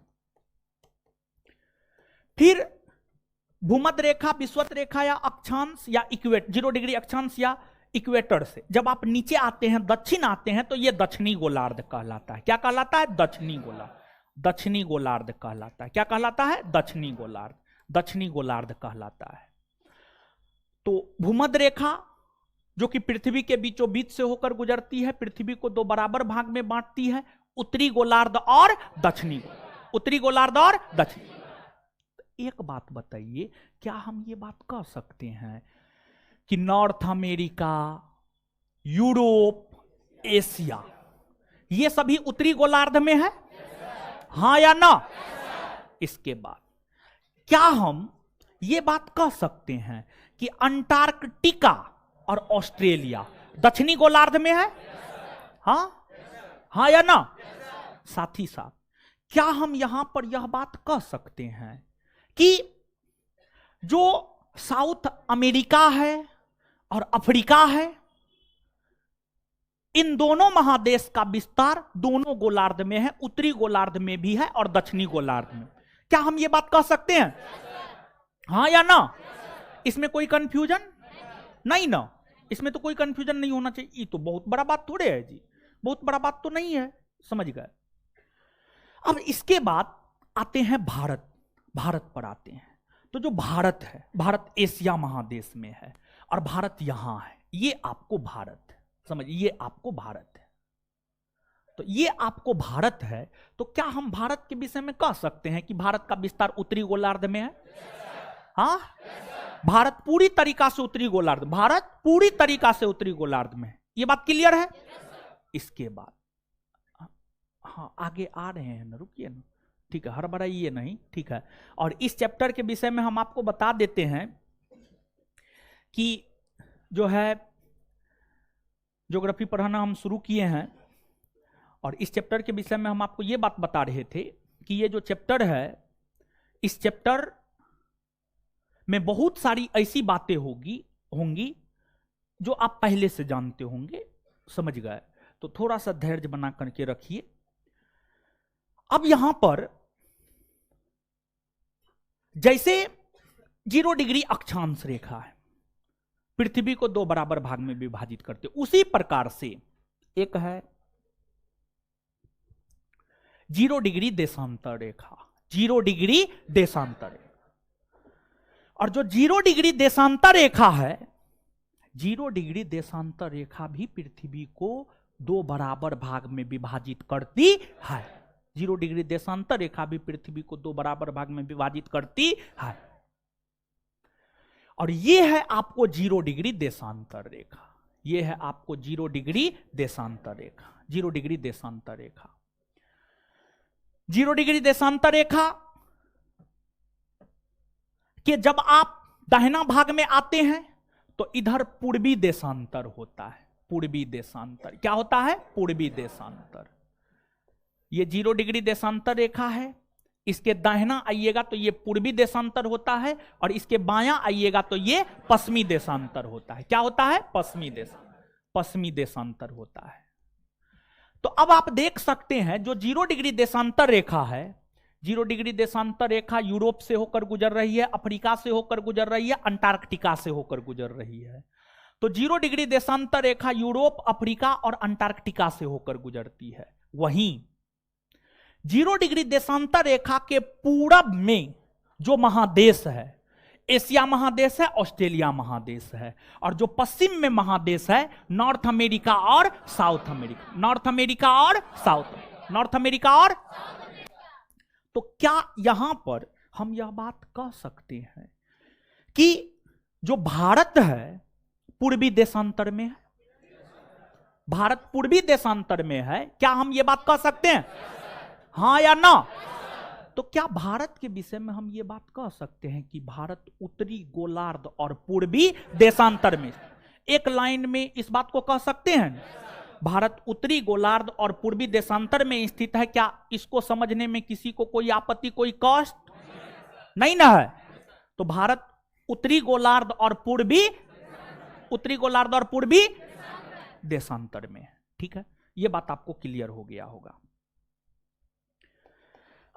A: फिर भूमध्य रेखा, विषुवत रेखा या अक्षांश या इक्वेटर, 0 डिग्री अक्षांश या इक्वेटर से जब आप नीचे आते हैं, दक्षिण आते हैं, तो यह दक्षिणी गोलार्ध कहलाता है। क्या कहलाता है? दक्षिणी गोलार्ध। दक्षिणी गोलार्ध कहलाता है। क्या कहलाता है? दक्षिणी गोलार्ध। दक्षिणी गोलार्ध कहलाता है। तो भूमध्य रेखा जो कि पृथ्वी के बीचों बीच से होकर गुजरती है, पृथ्वी को 2 बराबर भाग में बांटती है, उत्तरी गोलार्ध और दक्षिणी गोलार्ध। उत्तरी गोलार्ध और दक्षिणी। एक बात बताइए, क्या हम ये बात कह सकते हैं कि नॉर्थ अमेरिका, यूरोप, एशिया ये सभी उत्तरी गोलार्ध में है? हाँ या ना? इसके बाद क्या हम ये बात कह सकते हैं कि अंटार्कटिका और ऑस्ट्रेलिया दक्षिणी गोलार्ध में है? हाँ? हाँ या ना? साथ ही साथ क्या हम यहां पर यह बात कह सकते हैं कि जो साउथ अमेरिका है और अफ्रीका है, इन दोनों महादेश का विस्तार दोनों गोलार्ध में है, उत्तरी गोलार्ध में भी है और दक्षिणी गोलार्ध में। क्या हम ये बात कह सकते हैं? हाँ या ना? इसमें कोई कंफ्यूजन नहीं ना? इसमें तो कोई कंफ्यूजन नहीं होना चाहिए। ये तो बहुत बड़ा बात थोड़े है जी, बहुत बड़ा बात तो नहीं है, समझ गए। अब इसके बाद आते हैं भारत। भारत पर आते हैं। तो जो भारत है, भारत एशिया महादेश में है और भारत यहां है। ये आपको भारत है, समझिए, ये आपको भारत है। तो ये आपको भारत है, तो क्या हम भारत के विषय में कह सकते हैं कि भारत का विस्तार उत्तरी गोलार्ध में है? हाँ? भारत पूरी तरीका से उत्तरी गोलार्ध, भारत पूरी तरीका से उत्तरी गोलार्ध में है। ये बात क्लियर है? इसके बाद हाँ आगे आ रहे हैं ना, रुकिए ना, ठीक है, हड़बड़ाइए नहीं, ठीक है। और इस चैप्टर के विषय में हम आपको बता देते हैं कि जो है ज्योग्राफी पढ़ाना हम शुरू किए हैं, और इस चैप्टर के विषय में हम आपको ये बात बता रहे थे कि ये जो चैप्टर है, इस चैप्टर में बहुत सारी ऐसी बातें होंगी जो आप पहले से जानते होंगे, समझ गए, तो थोड़ा सा धैर्य बना करके रखिए। अब यहां पर जैसे 0 डिग्री अक्षांश रेखा है, पृथ्वी को 2 बराबर भाग में विभाजित करते, उसी प्रकार से एक है 0 डिग्री देशांतर रेखा, 0 डिग्री देशांतर रेखा। और जो 0 डिग्री देशांतर रेखा है, 0 डिग्री देशांतर रेखा भी पृथ्वी को 2 बराबर भाग में विभाजित करती है। 0 डिग्री देशांतर रेखा भी पृथ्वी को 2 बराबर भाग में विभाजित करती है। और ये है आपको 0 डिग्री देशांतर रेखा, ये है आपको 0 डिग्री देशांतर रेखा, 0 डिग्री देशांतर रेखा। 0 डिग्री देशांतर रेखा कि जब आप दाहिना भाग में आते हैं तो इधर पूर्वी देशांतर होता है, पूर्वी देशांतर। क्या होता है? पूर्वी देशांतर। ये 0 डिग्री देशांतर रेखा है, इसके दाहिना आइएगा तो ये पूर्वी देशांतर होता है, और इसके बायां आइएगा तो ये पश्चिमी देशांतर होता है। क्या होता है? पश्चिमी देशांतर होता है। तो अब आप देख सकते हैं जो 0 डिग्री देशांतर रेखा है, 0 डिग्री देशांतर रेखा यूरोप से होकर गुजर रही है, अफ्रीका से होकर गुजर रही है, अंटार्कटिका से होकर गुजर रही है। तो 0 डिग्री देशांतर रेखा यूरोप, अफ्रीका और अंटार्कटिका से होकर गुजरती है। वहीं 0 डिग्री देशांतर रेखा के पूरब में जो महादेश है, एशिया महादेश है, ऑस्ट्रेलिया महादेश है, और जो पश्चिम में महादेश है, नॉर्थ अमेरिका और साउथ अमेरिका, नॉर्थ अमेरिका और साउथ, नॉर्थ अमेरिका और। तो क्या यहां पर हम यह बात कह सकते हैं कि जो भारत है पूर्वी देशांतर में है? भारत पूर्वी देशांतर में है, क्या हम ये बात कह सकते हैं? हाँ या ना? तो क्या भारत के विषय में हम ये बात कह सकते हैं कि भारत उत्तरी गोलार्ध और पूर्वी देशांतर में? एक लाइन में इस बात को कह सकते हैं, भारत उत्तरी गोलार्ध और पूर्वी देशांतर में स्थित है। क्या इसको समझने में किसी को कोई आपत्ति, कोई कष्ट नहीं ना है? तो भारत उत्तरी गोलार्ध और पूर्वी, उत्तरी गोलार्ध और पूर्वी देशांतर में, ठीक है, यह बात आपको क्लियर हो गया होगा।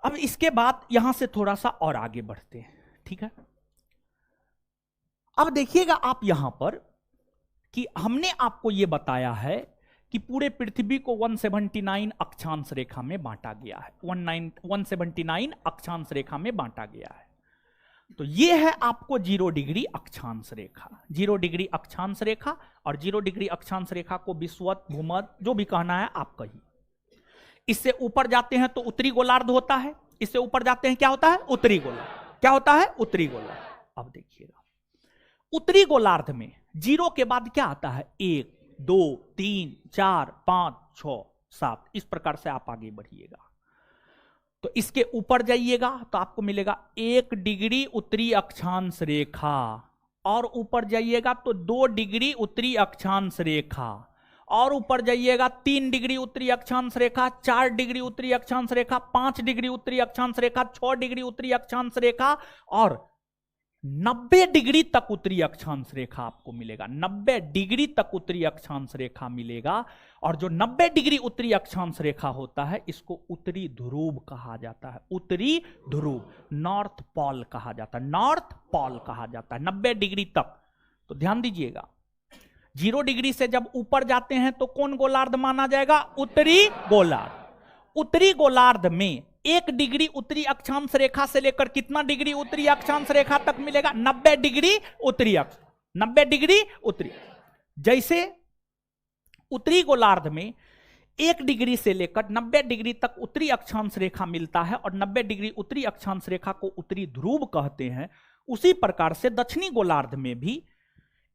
A: अब इसके बाद यहां से थोड़ा सा और आगे बढ़ते हैं, ठीक है। अब देखिएगा आप यहां पर कि हमने आपको यह बताया है कि पूरे पृथ्वी को 179 अक्षांश रेखा में बांटा गया है, 179 अक्षांश रेखा में बांटा गया है। तो यह है आपको 0 डिग्री अक्षांश रेखा, 0 डिग्री अक्षांश रेखा। और 0 डिग्री अक्षांश रेखा को विषुवत, भूमध्य, जो भी कहना है आप कहिए। इससे ऊपर जाते हैं तो उत्तरी गोलार्ध होता है, इससे ऊपर जाते हैं क्या होता है? उत्तरी गोलार्ध। क्या होता है? उत्तरी गोलार्ध। अब देखिएगा उत्तरी गोलार्ध में 0 के बाद क्या आता है? 1, 2, 3, 4, 5, 6, 7, इस प्रकार से आप आगे बढ़िएगा। तो इसके ऊपर जाइएगा तो आपको मिलेगा 1 डिग्री उत्तरी अक्षांश रेखा, और ऊपर जाइएगा तो 2 डिग्री उत्तरी अक्षांश रेखा, और ऊपर जाइएगा 3 डिग्री उत्तरी अक्षांश रेखा, 4 डिग्री उत्तरी अक्षांश रेखा, 5 डिग्री उत्तरी अक्षांश रेखा, 6 डिग्री उत्तरी अक्षांश रेखा, और 90 डिग्री तक उत्तरी अक्षांश रेखा आपको मिलेगा। 90 डिग्री तक उत्तरी अक्षांश रेखा मिलेगा। और जो 90 डिग्री उत्तरी अक्षांश रेखा होता है, इसको उत्तरी ध्रुव कहा जाता है, उत्तरी ध्रुव, नॉर्थ पोल कहा जाता है, नॉर्थ पोल कहा जाता है 90 डिग्री तक। तो ध्यान दीजिएगा 0 डिग्री से जब ऊपर जाते हैं तो कौन गोलार्ध माना जाएगा? उत्तरी गोलार्ध। उत्तरी गोलार्ध में 1 डिग्री उत्तरी अक्षांश रेखा से लेकर कितना डिग्री उत्तरी अक्षांश रेखा तक मिलेगा? 90 डिग्री उत्तरी अक्ष, 90 डिग्री उत्तरी। जैसे उत्तरी गोलार्ध में 1 डिग्री से लेकर 90 डिग्री तक उत्तरी अक्षांश रेखा मिलता है, और 90 डिग्री उत्तरी अक्षांश रेखा को उत्तरी ध्रुव कहते हैं। उसी प्रकार से दक्षिणी गोलार्ध में भी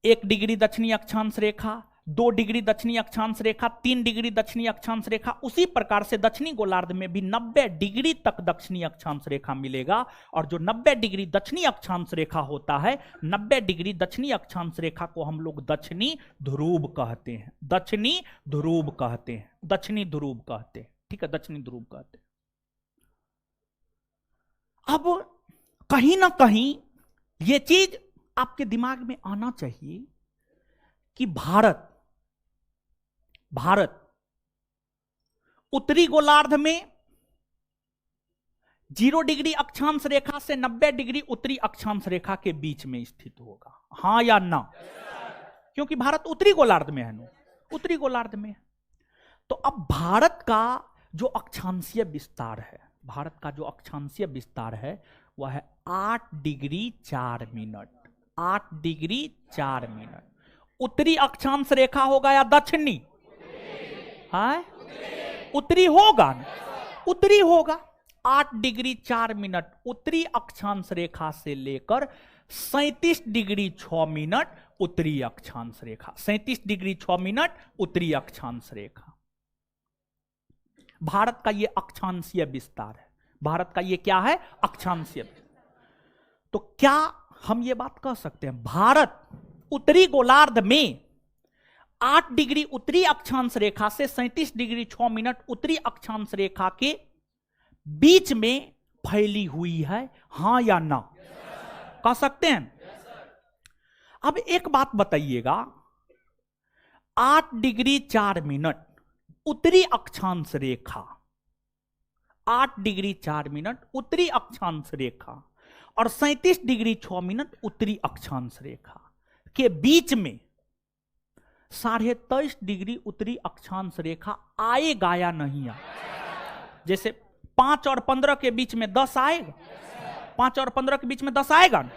A: 1 डिग्री दक्षिणी अक्षांश रेखा, 2 डिग्री दक्षिणी अक्षांश रेखा, 3 डिग्री दक्षिणी अक्षांश रेखा। उसी प्रकार से दक्षिणी गोलार्ध में भी 90 डिग्री तक दक्षिणी अक्षांश रेखा मिलेगा। और जो 90 डिग्री दक्षिणी अक्षांश रेखा होता है, 90 डिग्री दक्षिणी अक्षांश रेखा को हम लोग दक्षिणी ध्रुव कहते हैं। दक्षिणी ध्रुव कहते हैं, दक्षिणी ध्रुव कहते हैं, ठीक है, दक्षिणी ध्रुव कहते हैं। अब कहीं ना कहीं यह चीज आपके दिमाग में आना चाहिए कि भारत उत्तरी गोलार्ध में 0 डिग्री अक्षांश रेखा से 90 डिग्री उत्तरी अक्षांश रेखा के बीच में स्थित होगा, हां या ना? क्योंकि भारत उत्तरी गोलार्ध में है ना, उत्तरी गोलार्ध में। तो अब भारत का जो अक्षांशीय विस्तार है, भारत का जो अक्षांशीय विस्तार है वह है 8 डिग्री 4 मिनट। 8 degree 4 minute. उत्तरी अक्षांश रेखा होगा या दक्षिणी? हाँ, उत्तरी होगा ना, उत्तरी होगा। 8 डिग्री 4 मिनट उत्तरी अक्षांश रेखा से लेकर 37 डिग्री 6 मिनट उत्तरी अक्षांश रेखा। 37 डिग्री 6 मिनट उत्तरी अक्षांश रेखा। भारत का यह अक्षांशीय विस्तार है। भारत का यह क्या है? अक्षांशीय। तो क्या हम यह बात कह सकते हैं भारत उत्तरी गोलार्ध में 8 डिग्री उत्तरी अक्षांश रेखा से 37 डिग्री 6 मिनट उत्तरी अक्षांश रेखा के बीच में फैली हुई है, हां या ना? कह सकते हैं? अब एक बात बताइएगा, 8 डिग्री 4 मिनट उत्तरी अक्षांश रेखा, 8 डिग्री 4 मिनट उत्तरी अक्षांश रेखा और 37 डिग्री 6 मिनट उत्तरी अक्षांश रेखा के बीच में 23.5 डिग्री उत्तरी अक्षांश रेखा आएगा या नहीं आएगा? जैसे 5 और 15 के बीच में 10 आएगा, 5 और 15 के बीच में 10 आएगा ना?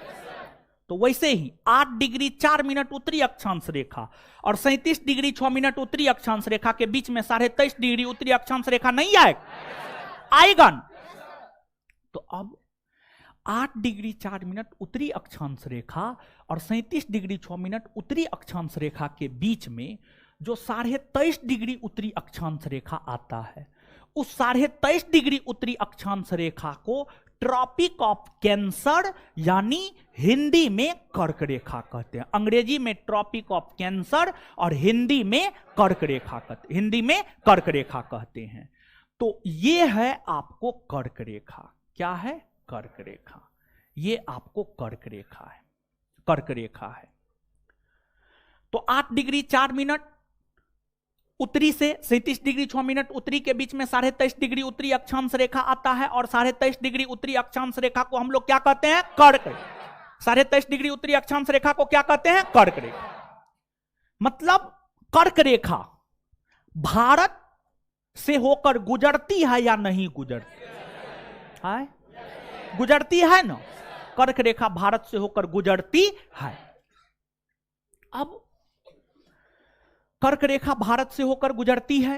A: तो वैसे ही 8 डिग्री 4 मिनट उत्तरी अक्षांश रेखा और 37 डिग्री 6 मिनट उत्तरी अक्षांश रेखा के बीच में 23.5 डिग्री उत्तरी अक्षांश रेखा नहीं आएगा? आएगा ना? तो अब 8 डिग्री 4 मिनट उत्तरी अक्षांश रेखा और 37 डिग्री 6 मिनट उत्तरी अक्षांश रेखा के बीच में जो 23.5 डिग्री उत्तरी अक्षांश रेखा आता है, उस 23.5 डिग्री उत्तरी अक्षांश रेखा को ट्रॉपिक ऑफ कैंसर यानी हिंदी में कर्क रेखा कहते हैं। अंग्रेजी में ट्रॉपिक ऑफ कैंसर और हिंदी में कर्क रेखा कहते, हिंदी में कर्क रेखा कहते हैं। तो ये है आपको कर्क रेखा। क्या है? कर्क रेखा। ये आपको कर्क रेखा है, कर्क रेखा है। तो 8 डिग्री 4 मिनट उत्तरी से 37 डिग्री 6 मिनट उत्तरी के बीच में 23.5 डिग्री उत्तरी अक्षांश रेखा आता है और 23.5 डिग्री उत्तरी अक्षांश रेखा को हम लोग क्या कहते हैं? कर्क रेखा। 23.5 डिग्री उत्तरी अक्षांश रेखा को क्या कहते हैं? कर्क रेखा। मतलब कर्क रेखा भारत से होकर गुजरती है या नहीं गुजरती है? गुजरती है ना? कर्क रेखा भारत से होकर गुजरती है। अब कर्क रेखा भारत से होकर गुजरती है।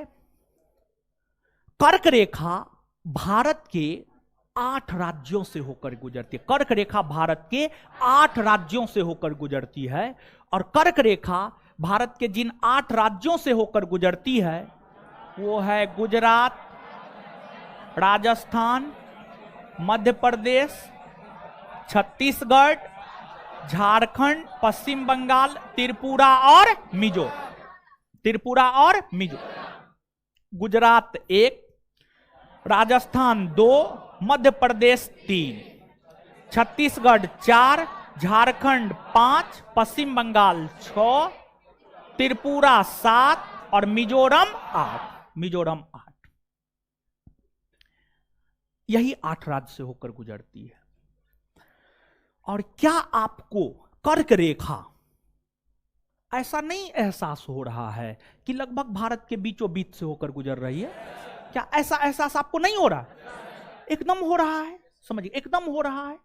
A: कर्क रेखा भारत के 8 राज्यों से होकर गुजरती है। कर्क रेखा भारत के 8 राज्यों से होकर गुजरती है। और कर्क रेखा भारत के जिन 8 राज्यों से होकर गुजरती है वो है गुजरात, राजस्थान, मध्य प्रदेश, छत्तीसगढ़, झारखंड, पश्चिम बंगाल, त्रिपुरा और मिजोरम। त्रिपुरा और मिजोरम। गुजरात 1, राजस्थान 2, मध्य प्रदेश 3, छत्तीसगढ़ 4, झारखंड 5, पश्चिम बंगाल 6, त्रिपुरा 7 और मिजोरम 8। मिजोरम 8। यही 8 राज्य से होकर गुजरती है। और क्या आपको कर्क रेखा ऐसा नहीं एहसास हो रहा है कि लगभग भारत के बीचों बीच से होकर गुजर रही है? क्या ऐसा एहसास आपको नहीं हो रहा? एकदम हो रहा है। समझिए, एकदम हो रहा है।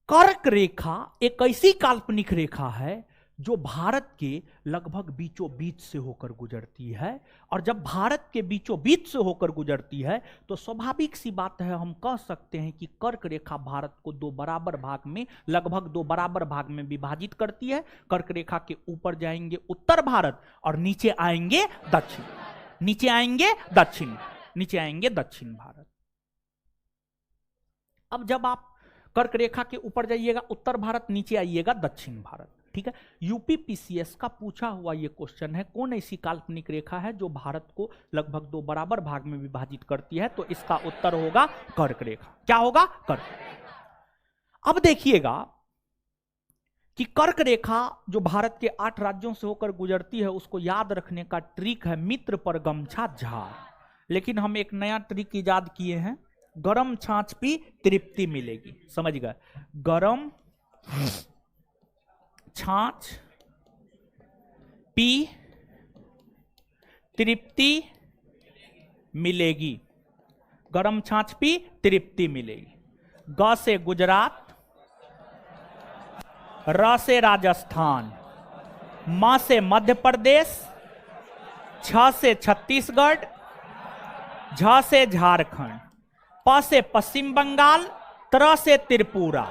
A: कर्क रेखा एक ऐसी काल्पनिक रेखा है जो भारत के लगभग बीचों बीच से होकर गुजरती है। और जब भारत के बीचों बीच से होकर गुजरती है तो स्वाभाविक सी बात है, हम कह सकते हैं कि कर्क रेखा भारत को दो बराबर भाग में, लगभग दो बराबर भाग में विभाजित करती है। कर्क रेखा के ऊपर जाएंगे उत्तर भारत और नीचे आएंगे दक्षिण, नीचे आएंगे दक्षिण, नीचे आएंगे दक्षिण भारत। अब जब आप कर्क रेखा के ऊपर जाइएगा उत्तर भारत, नीचे आइएगा दक्षिण भारत, ठीक है। यूपीपीसीएस का पूछा हुआ यह क्वेश्चन है, कौन ऐसी काल्पनिक रेखा है जो भारत को लगभग दो बराबर भाग में विभाजित करती है, तो इसका उत्तर होगा कर्क रेखा। क्या होगा? कर्क। अब देखिएगा कि कर्क रेखा जो भारत के 8 राज्यों से होकर गुजरती है, उसको याद रखने का ट्रिक है मित्र पर गमछा झाड़। लेकिन हम एक नया ट्रिक इजाद किए हैं, गरम छाछ पी तृप्ति मिलेगी। समझ गए? गरम छाछ पी तृप्ति मिलेगी, गरम छाछ पी तृप्ति मिलेगी। ग से गुजरात, र से राजस्थान, म से मध्य प्रदेश, छ से छत्तीसगढ़, झ से झारखंड, प से पश्चिम बंगाल, त्र से त्रिपुरा,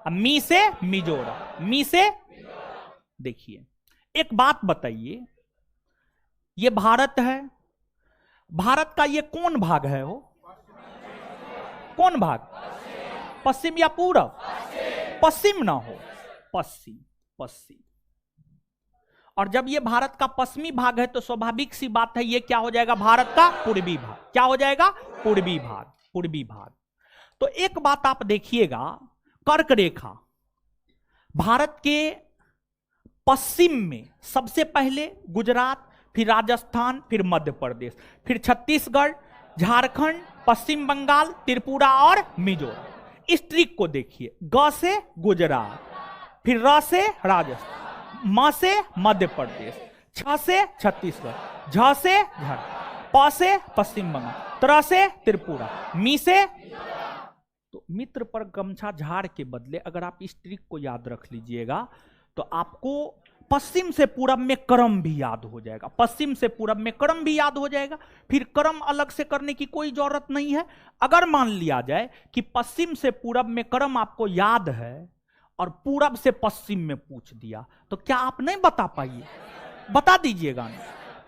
A: मी से मिजोरम, मी से। देखिए एक बात बताइए, ये भारत है, भारत का ये कौन भाग है? हो कौन भाग? पश्चिम या पूरब? पश्चिम ना हो, पश्चिम, पश्चिम। और जब ये भारत का पश्चिमी भाग है तो स्वाभाविक सी बात है, ये क्या हो जाएगा? भारत का पूर्वी भाग। क्या हो जाएगा? पूर्वी भाग, पूर्वी भाग। तो एक बात आप देखिएगा, कर्क रेखा भारत के पश्चिम में सबसे पहले गुजरात, फिर राजस्थान, फिर मध्य प्रदेश, फिर छत्तीसगढ़, झारखंड, पश्चिम बंगाल, त्रिपुरा और मिजोरम। इस ट्रिक को देखिए, ग से गुजरात, फिर र से राजस्थान, म से मध्य प्रदेश, छ से छत्तीसगढ़, झ से झारखंड, प से पश्चिम बंगाल, त्र से त्रिपुरा, मी से। तो मित्र पर गमछा झाड़ के बदले अगर आप इस ट्रिक को याद रख लीजिएगा तो आपको पश्चिम से पूरब में क्रम भी याद हो जाएगा, पश्चिम से पूरब में क्रम भी याद हो जाएगा। फिर क्रम अलग से करने की कोई जरूरत नहीं है। अगर मान लिया जाए कि पश्चिम से पूरब में क्रम आपको याद है और पूरब से पश्चिम में पूछ दिया तो क्या आप नहीं बता पाइए? बता दीजिएगा।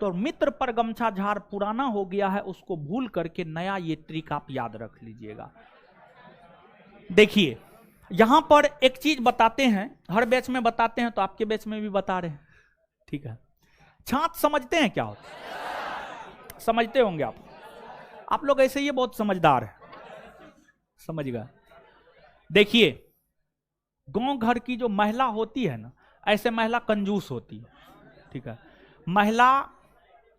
A: तो मित्र पर गमछा झाड़ पुराना हो गया है, उसको भूल करके नया ये ट्रिक आप याद रख लीजिएगा। देखिए यहां पर एक चीज बताते हैं, हर बैच में बताते हैं तो आपके बैच में भी बता रहे हैं, ठीक है। छाछ समझते हैं क्या होता है? समझते होंगे आप लोग ऐसे ही बहुत समझदार है, समझ गए। देखिए गांव घर की जो महिला होती है ना, ऐसे महिला कंजूस होती है, ठीक है। महिला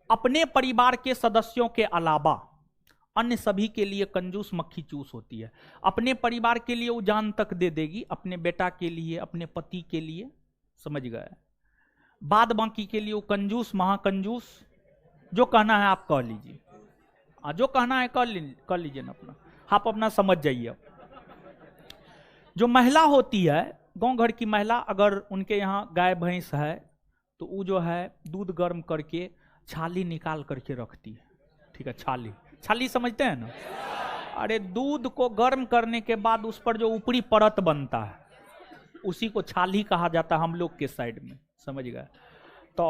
A: अपने परिवार के सदस्यों के अलावा अन्य सभी के लिए कंजूस मक्खी चूस होती है। अपने परिवार के लिए वो जान तक दे देगी, अपने बेटा के लिए, अपने पति के लिए, समझ गए। बाद बाकी के लिए वो कंजूस, महाकंजूस। जो कहना है आप कह लीजिए, जो कहना है कर लीजिए ना अपना, आप अपना समझ जाइए। जो महिला होती है, गांव घर की महिला, अगर उनके यहाँ गाय भैंस है तो वो जो है दूध गर्म करके छाली निकाल करके रखती है, ठीक है। छाली समझते हैं ना? अरे दूध को गर्म करने के बाद उस पर जो ऊपरी परत बनता है उसी को छाली कहा जाता है हम लोग के साइड में, समझ गए। तो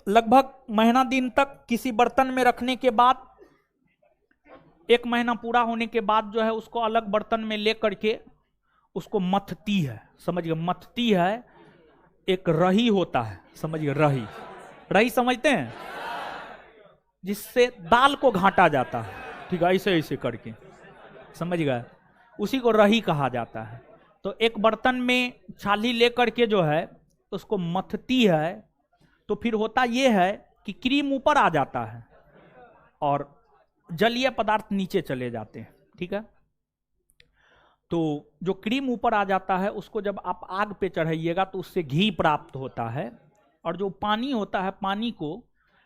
A: लगभग महीना दिन तक किसी बर्तन में रखने के बाद, 1 महीना पूरा होने के बाद जो है उसको अलग बर्तन में ले करके उसको मथती है, समझ गए। मथती है, एक रही होता है, समझिए रही समझते हैं, जिससे दाल को घाटा जाता है, ठीक है, ऐसे ऐसे करके, समझ गए। उसी को रही कहा जाता है। तो एक बर्तन में छाली लेकर के जो है उसको मथती है, तो फिर होता यह है कि क्रीम ऊपर आ जाता है और जलीय पदार्थ नीचे चले जाते हैं, ठीक है। तो जो क्रीम ऊपर आ जाता है उसको जब आप आग पे चढ़ाइएगा तो उससे घी प्राप्त होता है, और जो पानी होता है, पानी को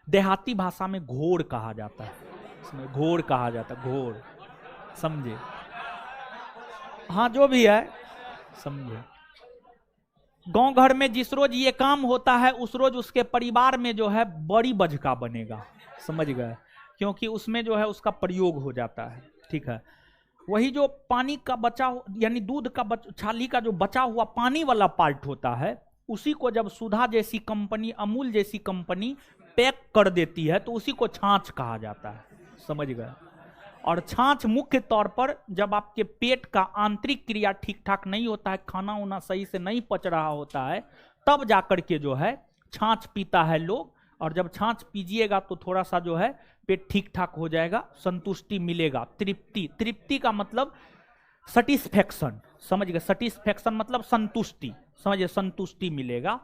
A: देहाती भाषा में घोर कहा जाता है, इसमें घोर कहा जाता है, घोर, समझे। हाँ जो भी है समझे। गांव घर में जिस रोज ये काम होता है उस रोज उसके परिवार में जो है बड़ी बजका बनेगा, समझ गए, क्योंकि उसमें जो है उसका प्रयोग हो जाता है। ठीक है, वही जो पानी का बचा यानी दूध का छाली का जो बचा हुआ पानी वाला पार्ट होता है, उसी को जब सुधा जैसी कंपनी, अमूल जैसी कंपनी पैक कर देती है तो उसी को छाछ कहा जाता है, समझ गए। और छाछ मुख्य तौर पर जब आपके पेट का आंतरिक क्रिया ठीक ठाक नहीं होता है, खाना उना सही से नहीं पच रहा होता है, तब जाकर के जो है छाछ पीता है लोग। और जब छाछ पीजिएगा तो थोड़ा सा जो है पेट ठीक ठाक हो जाएगा, संतुष्टि मिलेगा, तृप्ति। तृप्ति का मतलब सेटिस्फैक्शन, समझ गए, सेटिस्फैक्शन मतलब संतुष्टि, समझिए, संतुष्टि मिलेगा।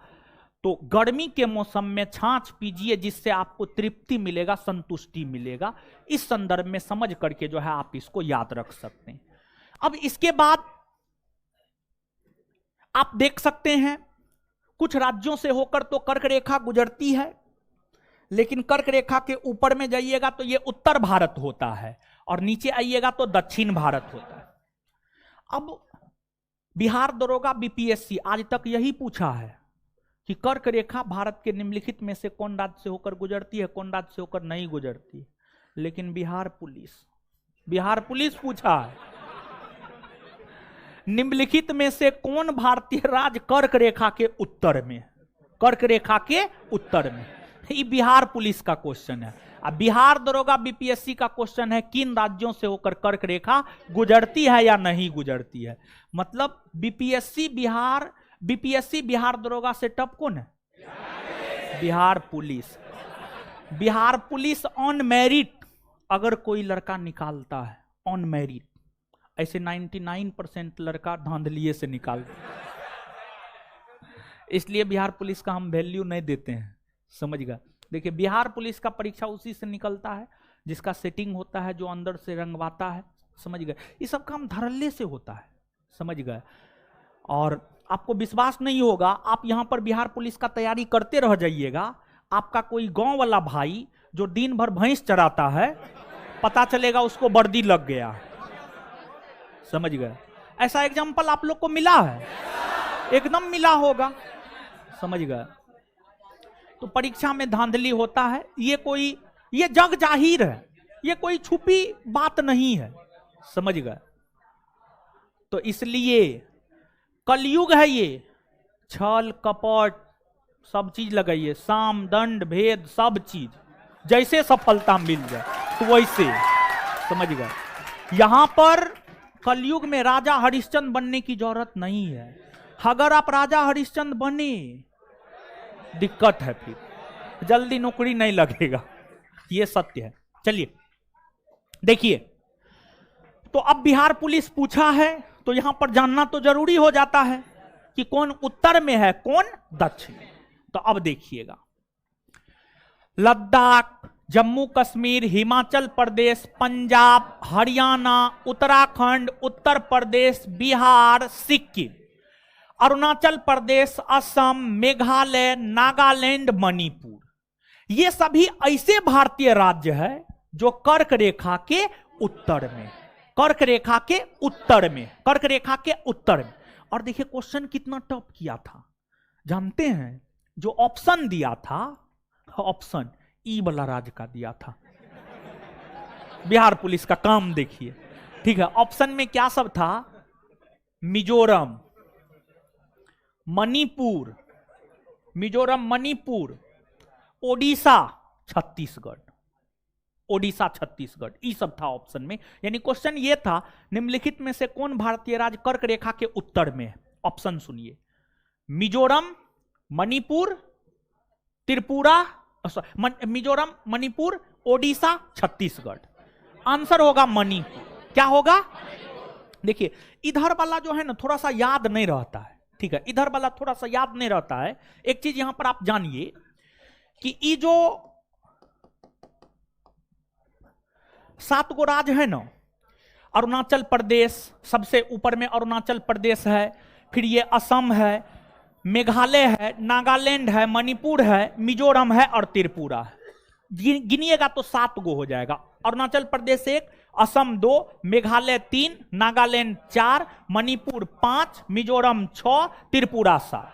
A: तो गर्मी के मौसम में छाछ पीजिए जिससे आपको तृप्ति मिलेगा, संतुष्टि मिलेगा। इस संदर्भ में समझ करके जो है आप इसको याद रख सकते हैं। अब इसके बाद आप देख सकते हैं कुछ राज्यों से होकर तो कर्क रेखा गुजरती है, लेकिन कर्क रेखा के ऊपर में जाइएगा तो ये उत्तर भारत होता है और नीचे आइएगा तो दक्षिण भारत होता है। अब बिहार दरोगा बीपीएससी आज तक यही पूछा है कि कर्क रेखा भारत के निम्नलिखित में से कौन राज्य से होकर गुजरती है, कौन राज्य से होकर नहीं गुजरती है। लेकिन बिहार पुलिस पूछा है निम्नलिखित में से कौन भारतीय राज्य कर्क रेखा के उत्तर में, कर्क रेखा के उत्तर में। ये बिहार पुलिस का क्वेश्चन है। अब बिहार दरोगा बीपीएससी का क्वेश्चन है किन राज्यों से होकर कर्क रेखा गुजरती है या नहीं गुजरती है। मतलब बीपीएससी बिहार दरोगा से टप कौन है? बिहार पुलिस ऑन मेरिट अगर कोई लड़का निकालता है, ऑन मेरिट, ऐसे 99% लड़का धांधलिए से निकालता है, इसलिए बिहार पुलिस का हम वैल्यू नहीं देते हैं, समझ गए। देखिए बिहार पुलिस का परीक्षा उसी से निकलता है जिसका सेटिंग होता है, जो अंदर से रंगवाता है, समझ गए। ये सब काम धड़ल्ले से होता है, समझ गए। और आपको विश्वास नहीं होगा, आप यहां पर बिहार पुलिस का तैयारी करते रह जाइएगा, आपका कोई गांव वाला भाई जो दिन भर भैंस चराता है, पता चलेगा उसको वर्दी लग गया, समझ गए। ऐसा एग्जाम्पल आप लोग को मिला है, एकदम मिला होगा, समझ गए। तो परीक्षा में धांधली होता है, ये जग जाहिर है, ये कोई छुपी बात नहीं है, समझ गए। तो इसलिए कलयुग है ये, छल कपट सब चीज लगाइए, साम दंड भेद सब चीज, जैसे सफलता मिल जाए वैसे, समझ गए। यहां पर कलयुग में राजा हरिश्चंद्र बनने की जरूरत नहीं है। अगर आप राजा हरिश्चंद्र बने दिक्कत है, फिर जल्दी नौकरी नहीं लगेगा, ये सत्य है। चलिए देखिए, तो अब बिहार पुलिस पूछा है तो यहां पर जानना तो जरूरी हो जाता है कि कौन उत्तर में है, कौन दक्षिण। तो अब देखिएगा, लद्दाख, जम्मू कश्मीर, हिमाचल प्रदेश, पंजाब, हरियाणा, उत्तराखंड, उत्तर प्रदेश, बिहार, सिक्किम, अरुणाचल प्रदेश, असम, मेघालय, नागालैंड, मणिपुर, ये सभी ऐसे भारतीय राज्य है जो कर्क रेखा के उत्तर में, कर्क रेखा के उत्तर में, कर्क रेखा के उत्तर में। और देखिए क्वेश्चन कितना टफ किया था, जानते हैं? जो ऑप्शन दिया था, ऑप्शन ई वाला राज्य का दिया था। बिहार पुलिस का काम देखिए, ठीक है। ऑप्शन में क्या सब था? मिजोरम, मणिपुर, मिजोरम, मणिपुर, ओडिशा, छत्तीसगढ़, ओडिशा, छत्तीसगढ़, ये सब था ऑप्शन में। यानी क्वेश्चन ये था, निम्नलिखित में से कौन भारतीय राज्य कर्क रेखा के उत्तर में है? ऑप्शन सुनिए, मिजोरम, मणिपुर, त्रिपुरा, मिजोरम, मणिपुर, ओडिशा, छत्तीसगढ़। आंसर होगा मणिपुर। क्या होगा? देखिए इधर वाला जो है ना थोड़ा सा याद नहीं रहता है, ठीक है, इधर वाला थोड़ा सा याद नहीं रहता है। एक चीज यहां पर आप जानिए कि ये जो 7 गो राज्य है ना, अरुणाचल प्रदेश सबसे ऊपर में, अरुणाचल प्रदेश है, फिर ये असम है, मेघालय है, नागालैंड है, मणिपुर है, मिजोरम है और त्रिपुरा है। गिनिएगा तो 7 गो हो जाएगा। अरुणाचल प्रदेश 1, असम 2, मेघालय 3, नागालैंड 4, मणिपुर 5, मिजोरम 6, त्रिपुरा 7।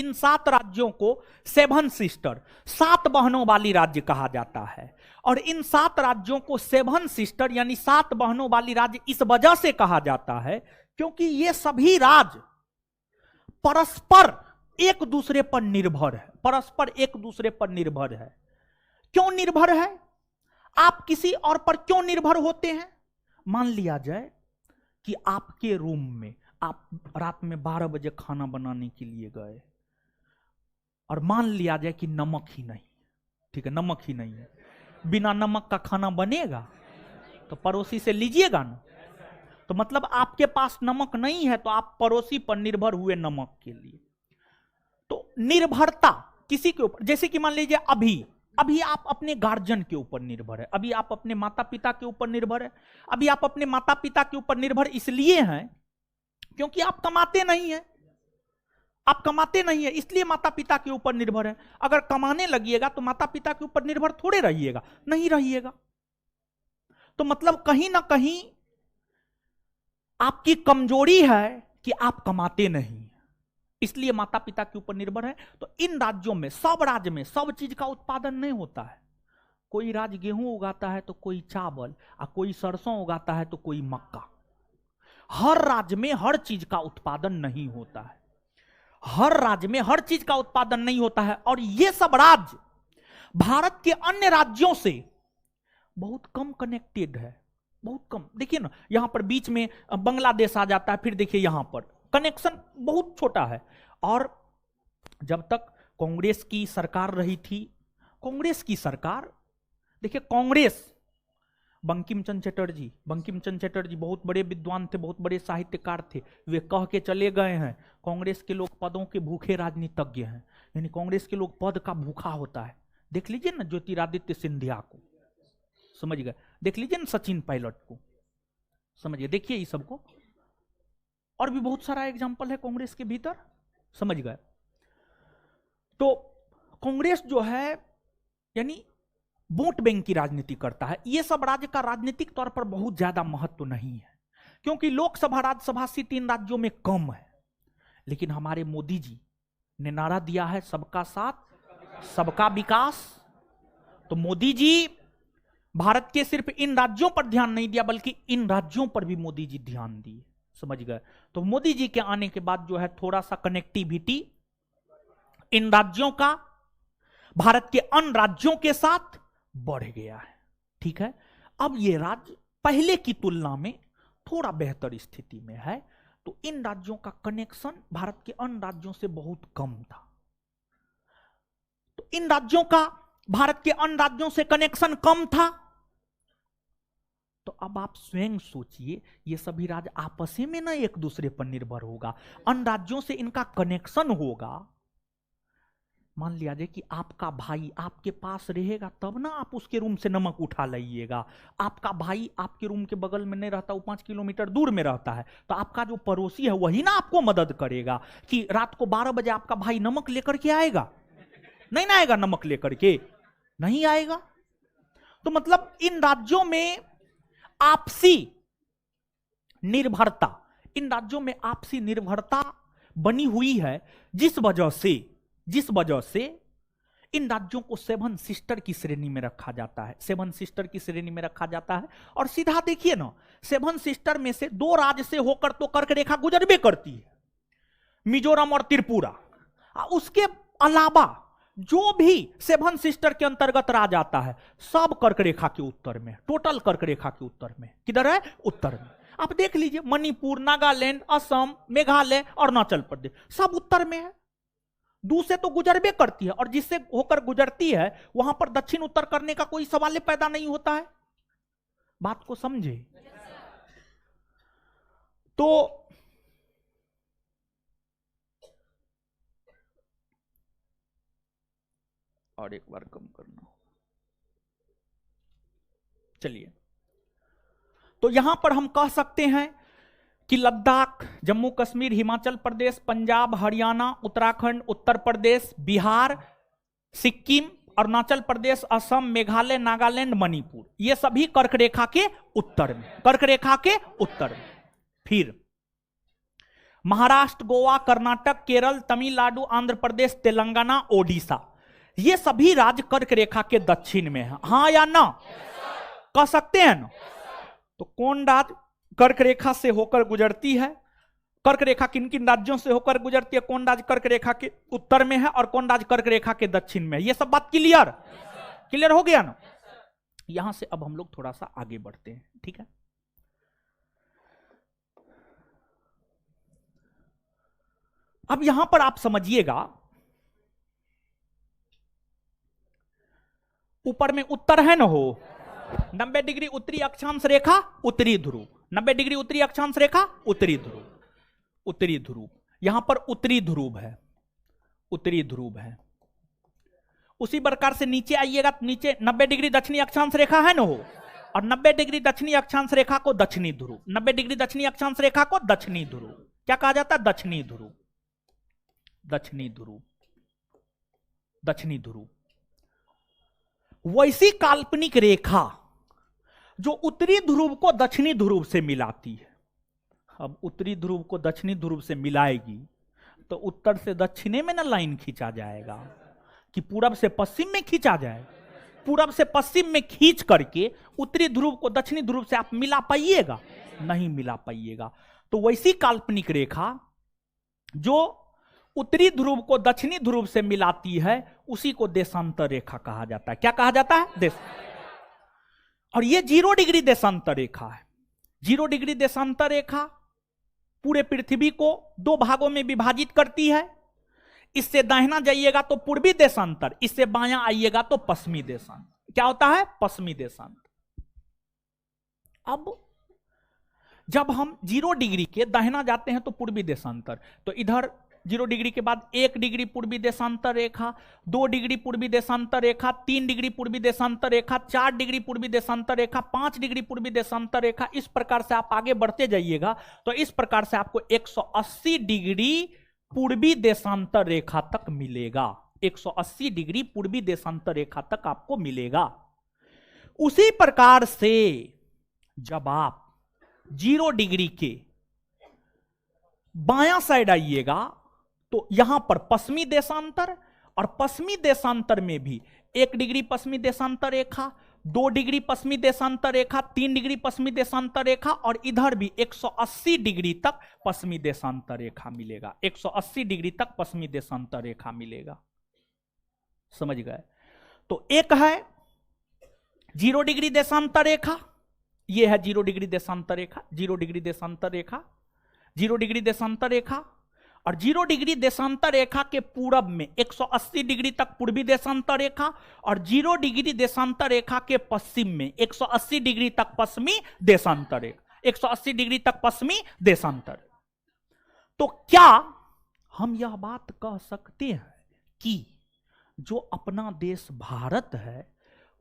A: इन 7 राज्यों को 7 सिस्टर, 7 बहनों वाली राज्य कहा जाता है। और इन 7 राज्यों को 7 सिस्टर यानी 7 बहनों वाली राज्य इस वजह से कहा जाता है क्योंकि ये सभी राज्य परस्पर एक दूसरे पर निर्भर है, परस्पर एक दूसरे पर निर्भर है। क्यों निर्भर है? आप किसी और पर क्यों निर्भर होते हैं? मान लिया जाए कि आपके रूम में आप रात में 12 बजे खाना बनाने के लिए गए और मान लिया जाए कि नमक ही नहीं, ठीक है, नमक ही नहीं है, बिना नमक का खाना बनेगा? तो पड़ोसी से लीजिएगा ना। तो मतलब आपके पास नमक नहीं है तो आप पड़ोसी पर निर्भर हुए नमक के लिए। तो निर्भरता किसी के ऊपर, जैसे कि मान लीजिए अभी आप अपने गार्जियन के ऊपर निर्भर है, अभी आप अपने माता पिता के ऊपर निर्भर है। अभी आप अपने माता पिता के ऊपर निर्भर इसलिए हैं क्योंकि आप कमाते नहीं हैं, आप कमाते नहीं है इसलिए माता पिता के ऊपर निर्भर है। अगर कमाने लगिएगा तो माता पिता के ऊपर निर्भर थोड़े रहिएगा, नहीं रहिएगा। तो मतलब कहीं ना कहीं आपकी कमजोरी है कि आप कमाते नहीं, इसलिए माता पिता के ऊपर निर्भर है। तो इन राज्यों में, सब राज्य में सब चीज का उत्पादन नहीं होता है। कोई राज्य गेहूं उगाता है तो कोई चावल, और कोई सरसों उगाता है तो कोई मक्का। हर राज्य में हर चीज का उत्पादन नहीं होता है, हर राज्य में हर चीज का उत्पादन नहीं होता है। और ये सब राज्य भारत के अन्य राज्यों से बहुत कम कनेक्टेड है, बहुत कम। देखिए ना, यहां पर बीच में बांग्लादेश आ जाता है, फिर देखिए यहां पर कनेक्शन बहुत छोटा है। और जब तक कांग्रेस की सरकार रही थी, कांग्रेस की सरकार, देखिए कांग्रेस, बंकिम चंद्र चटर्जी बहुत बड़े विद्वान थे, बहुत बड़े साहित्यकार थे। वे कह के चले गए हैं कांग्रेस के लोग पदों के भूखे राजनीतिज्ञ हैं, यानी कांग्रेस के लोग पद का भूखा होता है। देख लीजिए ना ज्योतिरादित्य सिंधिया को, समझ गए, देख लीजिए ना सचिन पायलट को, समझिए, देखिए ये सबको। और भी बहुत सारा एग्जाम्पल है कांग्रेस के भीतर, समझ गए। तो कांग्रेस जो है यानी वोट बैंक की राजनीति करता है। यह सब राज्य का राजनीतिक तौर पर बहुत ज्यादा महत्व नहीं है क्योंकि लोकसभा राज्यसभा सीट इन राज्यों में कम है। लेकिन हमारे मोदी जी ने नारा दिया है सबका साथ सबका विकास। तो मोदी जी भारत के सिर्फ इन राज्यों पर ध्यान नहीं दिया बल्कि इन राज्यों पर भी मोदी जी ध्यान दिए, समझ गए। तो मोदी जी के आने के बाद जो है थोड़ा सा कनेक्टिविटी इन राज्यों का भारत के अन्य राज्यों के साथ बढ़ गया है, ठीक है। अब ये राज्य पहले की तुलना में थोड़ा बेहतर स्थिति में है। तो इन राज्यों का कनेक्शन भारत के अन्य राज्यों से बहुत कम था। तो इन राज्यों का भारत के अन्य राज्यों से कनेक्शन कम था। तो अब आप स्वयं सोचिए, ये सभी राज्य आपस में ना एक दूसरे पर निर्भर होगा, अन्य राज्यों से इनका कनेक्शन होगा। मान लिया जाए कि आपका भाई आपके पास रहेगा तब ना आप उसके रूम से नमक उठा लाइएगा। आपका भाई आपके रूम के बगल में नहीं रहता, वो 5 किलोमीटर दूर में रहता है, तो आपका जो पड़ोसी है वही ना आपको मदद करेगा कि रात को 12 बजे आपका भाई नमक लेकर के आएगा। नहीं ना आएगा, नमक लेकर के नहीं आएगा। तो मतलब इन राज्यों में आपसी निर्भरता, इन राज्यों में आपसी निर्भरता बनी हुई है, जिस वजह से इन राज्यों को 7 सिस्टर की श्रेणी में रखा जाता है, 7 सिस्टर की श्रेणी में रखा जाता है। और सीधा देखिए ना, 7 सिस्टर में से 2 राज्य से होकर तो कर्क रेखा गुजरबे करती है, मिजोरम और त्रिपुरा। उसके अलावा जो भी 7 सिस्टर के अंतर्गत राज्य आता है सब कर्क रेखा के उत्तर में, टोटल कर्क रेखा के उत्तर में। किधर है? उत्तर में। आप देख लीजिए, मणिपुर, नागालैंड, असम, मेघालय, अरुणाचल प्रदेश सब उत्तर में है। दूर से तो गुजरबे करती है, और जिससे होकर गुजरती है वहां पर दक्षिण उत्तर करने का कोई सवाल पैदा नहीं होता है। बात को समझे? तो और एक बार कम करना, चलिए। तो यहां पर हम कह सकते हैं कि लद्दाख, जम्मू कश्मीर, हिमाचल प्रदेश, पंजाब, हरियाणा, उत्तराखंड, उत्तर प्रदेश, बिहार, सिक्किम, अरुणाचल प्रदेश, असम, मेघालय, नागालैंड, मणिपुर, ये सभी कर्क रेखा के उत्तर में, कर्क रेखा के उत्तर में। फिर महाराष्ट्र, गोवा, कर्नाटक, केरल, तमिलनाडु, आंध्र प्रदेश, तेलंगाना, ओडिशा, ये सभी राज्य कर्क रेखा के दक्षिण में है। हाँ या ना? कह सकते हैं ना? तो कौन राज्य कर्क रेखा से होकर गुजरती है? कर्क रेखा किन किन राज्यों से होकर गुजरती है? कौन राज्य कर्क रेखा के उत्तर में है और कौन राज्य कर्क रेखा के दक्षिण में है? ये सब बात क्लियर क्लियर हो गया ना? यहां से अब हम लोग थोड़ा सा आगे बढ़ते हैं, ठीक है? अब यहां पर आप समझिएगा, ऊपर में उत्तर है ना हो, 90 डिग्री उत्तरी अक्षांश रेखा उत्तरी ध्रुव, 90 डिग्री उत्तरी अक्षांश रेखा उत्तरी ध्रुव, उत्तरी ध्रुव, यहां पर उत्तरी ध्रुव है, उत्तरी ध्रुव है। उसी प्रकार से नीचे आइएगा, नीचे 90 डिग्री दक्षिणी अक्षांश रेखा है ना हो, और 90 डिग्री दक्षिणी अक्षांश रेखा को दक्षिणी ध्रुव, 90 डिग्री दक्षिणी अक्षांश रेखा को दक्षिणी ध्रुव क्या कहा जाता है? दक्षिणी ध्रुव, दक्षिणी ध्रुव, दक्षिणी ध्रुव। वैसी काल्पनिक रेखा जो उत्तरी ध्रुव को दक्षिणी ध्रुव से मिलाती है। अब उत्तरी ध्रुव को दक्षिणी ध्रुव से मिलाएगी तो उत्तर से दक्षिणे में ना लाइन खींचा जाएगा कि पूरब से पश्चिम में खींचा जाए? पूरब से पश्चिम में खींच करके उत्तरी ध्रुव को दक्षिणी ध्रुव से आप मिला पाइएगा? नहीं मिला पाइएगा। तो वैसी काल्पनिक रेखा जो उत्तरी ध्रुव को दक्षिणी ध्रुव से मिलाती है उसी को देशांतर रेखा कहा जाता है। क्या कहा जाता है? देश। और ये 0 डिग्री देशांतर रेखा है। 0 डिग्री देशांतर रेखा पूरे पृथ्वी को 2 भागों में विभाजित करती है। इससे दाहिना जाइएगा तो पूर्वी देशांतर, इससे बायां आइएगा तो पश्चिमी देशांतर। क्या होता है? पश्चिमी देशांतर। अब जब हम 0 डिग्री के दाहिना जाते हैं तो पूर्वी देशांतर, तो इधर 0 डिग्री के बाद 1 डिग्री पूर्वी देशांतर रेखा, 2 डिग्री पूर्वी देशांतर रेखा, 3 डिग्री पूर्वी देशांतर रेखा, 4 डिग्री पूर्वी देशांतर रेखा, 5 डिग्री पूर्वी देशांतर रेखा। इस प्रकार से आप आगे बढ़ते जाइएगा तो इस प्रकार से आपको 180 डिग्री पूर्वी देशांतर रेखा तक मिलेगा। 180 डिग्री पूर्वी देशांतर रेखा तक आपको मिलेगा। उसी प्रकार से जब आप 0 डिग्री के बायां साइड आइएगा तो यहां पर पश्चिमी देशांतर, और पश्चिमी देशांतर में भी 1 डिग्री पश्चिमी देशांतर रेखा, 2 डिग्री पश्चिमी देशांतर रेखा, 3 डिग्री पश्चिमी देशांतर रेखा, और इधर भी 180 डिग्री तक पश्चिमी देशांतर रेखा मिलेगा। 180 डिग्री तक पश्चिमी देशांतर रेखा मिलेगा। समझ गए? तो एक है 0 डिग्री देशांतर रेखा, यह है 0 डिग्री देशांतर रेखा, 0 डिग्री देशांतर रेखा, 0 डिग्री देशांतर रेखा, और 0 डिग्री देशांतर रेखा के पूरब में 180 डिग्री तक पूर्वी देशांतर रेखा, और 0 डिग्री देशांतर रेखा के पश्चिम में 180 डिग्री तक पश्चिमी देशांतर रेखा, 180 डिग्री तक पश्चिमी देशांतर। तो क्या हम यह बात कह सकते हैं कि जो अपना देश भारत है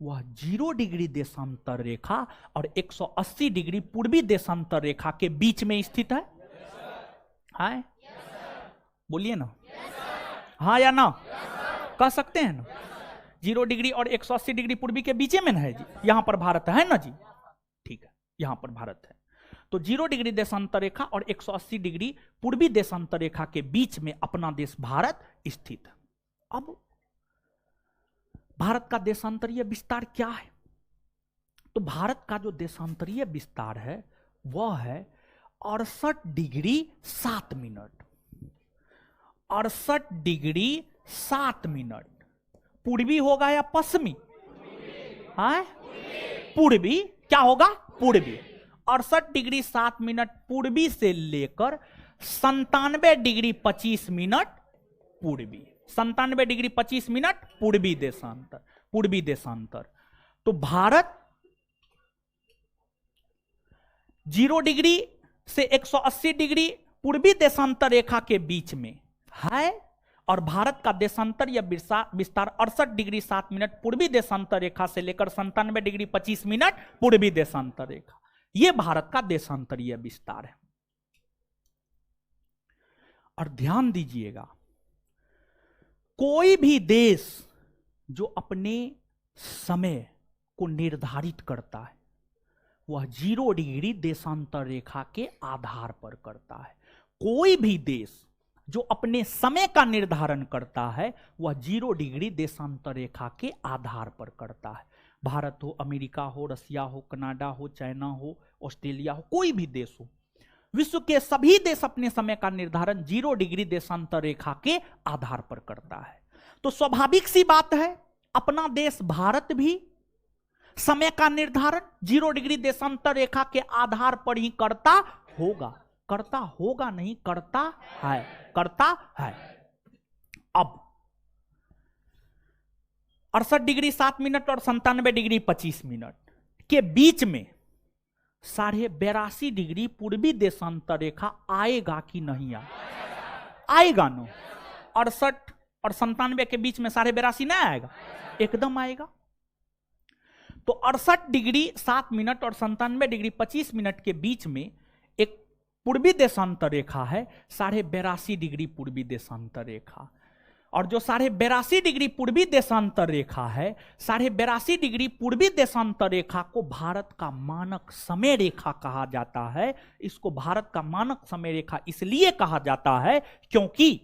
A: वह 0 डिग्री देशांतर रेखा और 180 डिग्री पूर्वी देशांतर रेखा के बीच में स्थित है? हाय बोलिए ना, हाँ या ना? कह सकते हैं ना? 0 डिग्री और 180 डिग्री पूर्वी के बीच में है जी, यहां पर भारत है ना जी? ठीक है, यहां पर भारत है। तो 0 डिग्री देशांतर रेखा और 180 डिग्री पूर्वी देशांतर रेखा के बीच में अपना देश भारत स्थित है। अब भारत का देशांतरीय विस्तार क्या है? तो भारत का जो देशांतरीय विस्तार है वह है 68 डिग्री 7 मिनट। 68 degree 7 minute. पूर्वी होगा या पश्चिमी? हाँ, पूर्वी। क्या होगा? पूर्वी। 68 डिग्री 7 मिनट पूर्वी से लेकर 97 डिग्री 25 मिनट पूर्वी। 97 डिग्री 25 मिनट पूर्वी देशांतर, पूर्वी देशांतर। तो भारत 0 डिग्री से 180 डिग्री पूर्वी देशांतर रेखा के बीच में है, और भारत का देशांतर या विस्तार 68 डिग्री 7 मिनट पूर्वी देशांतर रेखा से लेकर 97 डिग्री 25 मिनट पूर्वी देशांतर रेखा, यह भारत का देशांतरीय विस्तार है। और ध्यान दीजिएगा, कोई भी देश जो अपने समय को निर्धारित करता है वह 0 डिग्री देशांतर रेखा के आधार पर करता है। कोई भी देश जो अपने समय का निर्धारण करता है वह 0 डिग्री देशांतर रेखा के आधार पर करता है। भारत हो, अमेरिका हो, रसिया हो, कनाडा हो, चाइना हो, ऑस्ट्रेलिया हो, कोई भी देश हो, विश्व के सभी देश अपने समय का निर्धारण 0 डिग्री देशांतर रेखा के आधार पर करता है। तो स्वाभाविक सी बात है अपना देश भारत भी समय का निर्धारण 0 डिग्री देशांतर रेखा के आधार पर ही करता होगा नहीं, करता है। अब 68 डिग्री 7 मिनट और 97 डिग्री 25 मिनट के बीच में 82.5 डिग्री पूर्वी देशांतर रेखा आएगा कि नहीं आएगा? नो 68 और 97 के बीच में 82.5 नहीं आएगा? एकदम आएगा। तो 68 डिग्री 7 मिनट और 97 डिग्री 25 मिनट के बीच में एक पूर्वी देशांतर रेखा है, 82.5 डिग्री पूर्वी देशांतर रेखा। और जो 82.5 डिग्री पूर्वी देशांतर रेखा है, 82.5 डिग्री पूर्वी देशांतर रेखा को भारत का मानक समय रेखा कहा जाता है। इसको भारत का मानक समय रेखा इसलिए कहा जाता है क्योंकि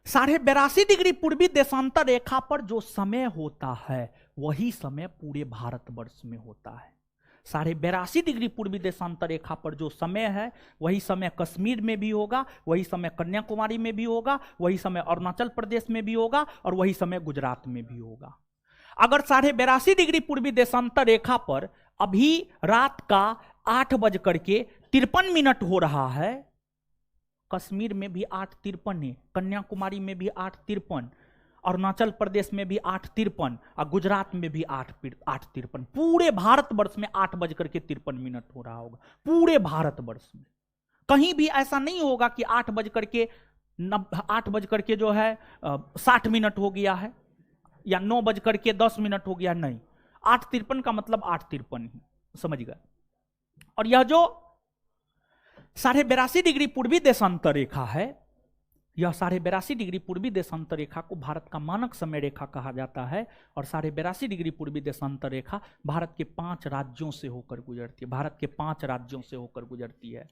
A: 82.5 डिग्री पूर्वी देशांतर रेखा पर जो समय होता है वही समय पूरे भारतवर्ष में होता है। 82.5 डिग्री पूर्वी देशांतर रेखा पर जो समय है वही समय कश्मीर में भी होगा, वही समय कन्याकुमारी में भी होगा, वही समय अरुणाचल प्रदेश में भी होगा और वही समय गुजरात में भी होगा। अगर 82.5 डिग्री पूर्वी देशांतर रेखा पर अभी रात का 8:53 हो रहा है, कश्मीर में भी 8:53 है, कन्याकुमारी में भी 8:53, अरुणाचल प्रदेश में भी 8:53 और गुजरात में भी 8:53। पूरे भारतवर्ष में 8:53 हो रहा होगा, पूरे भारतवर्ष में। कहीं भी ऐसा नहीं होगा कि 8:00 जो है 60 हो गया है या 9:10 हो गया, नहीं, 8:53 का मतलब 8:53 ही, समझ गए। और यह जो 82.5 डिग्री पूर्वी देशांतर रेखा है, यह 82.5 डिग्री पूर्वी देशांतर रेखा को भारत का मानक समय रेखा कहा जाता है। और 82.5 डिग्री पूर्वी देशांतर रेखा भारत के 5 राज्यों से होकर गुजरती है, भारत के 5 राज्यों से होकर गुजरती है।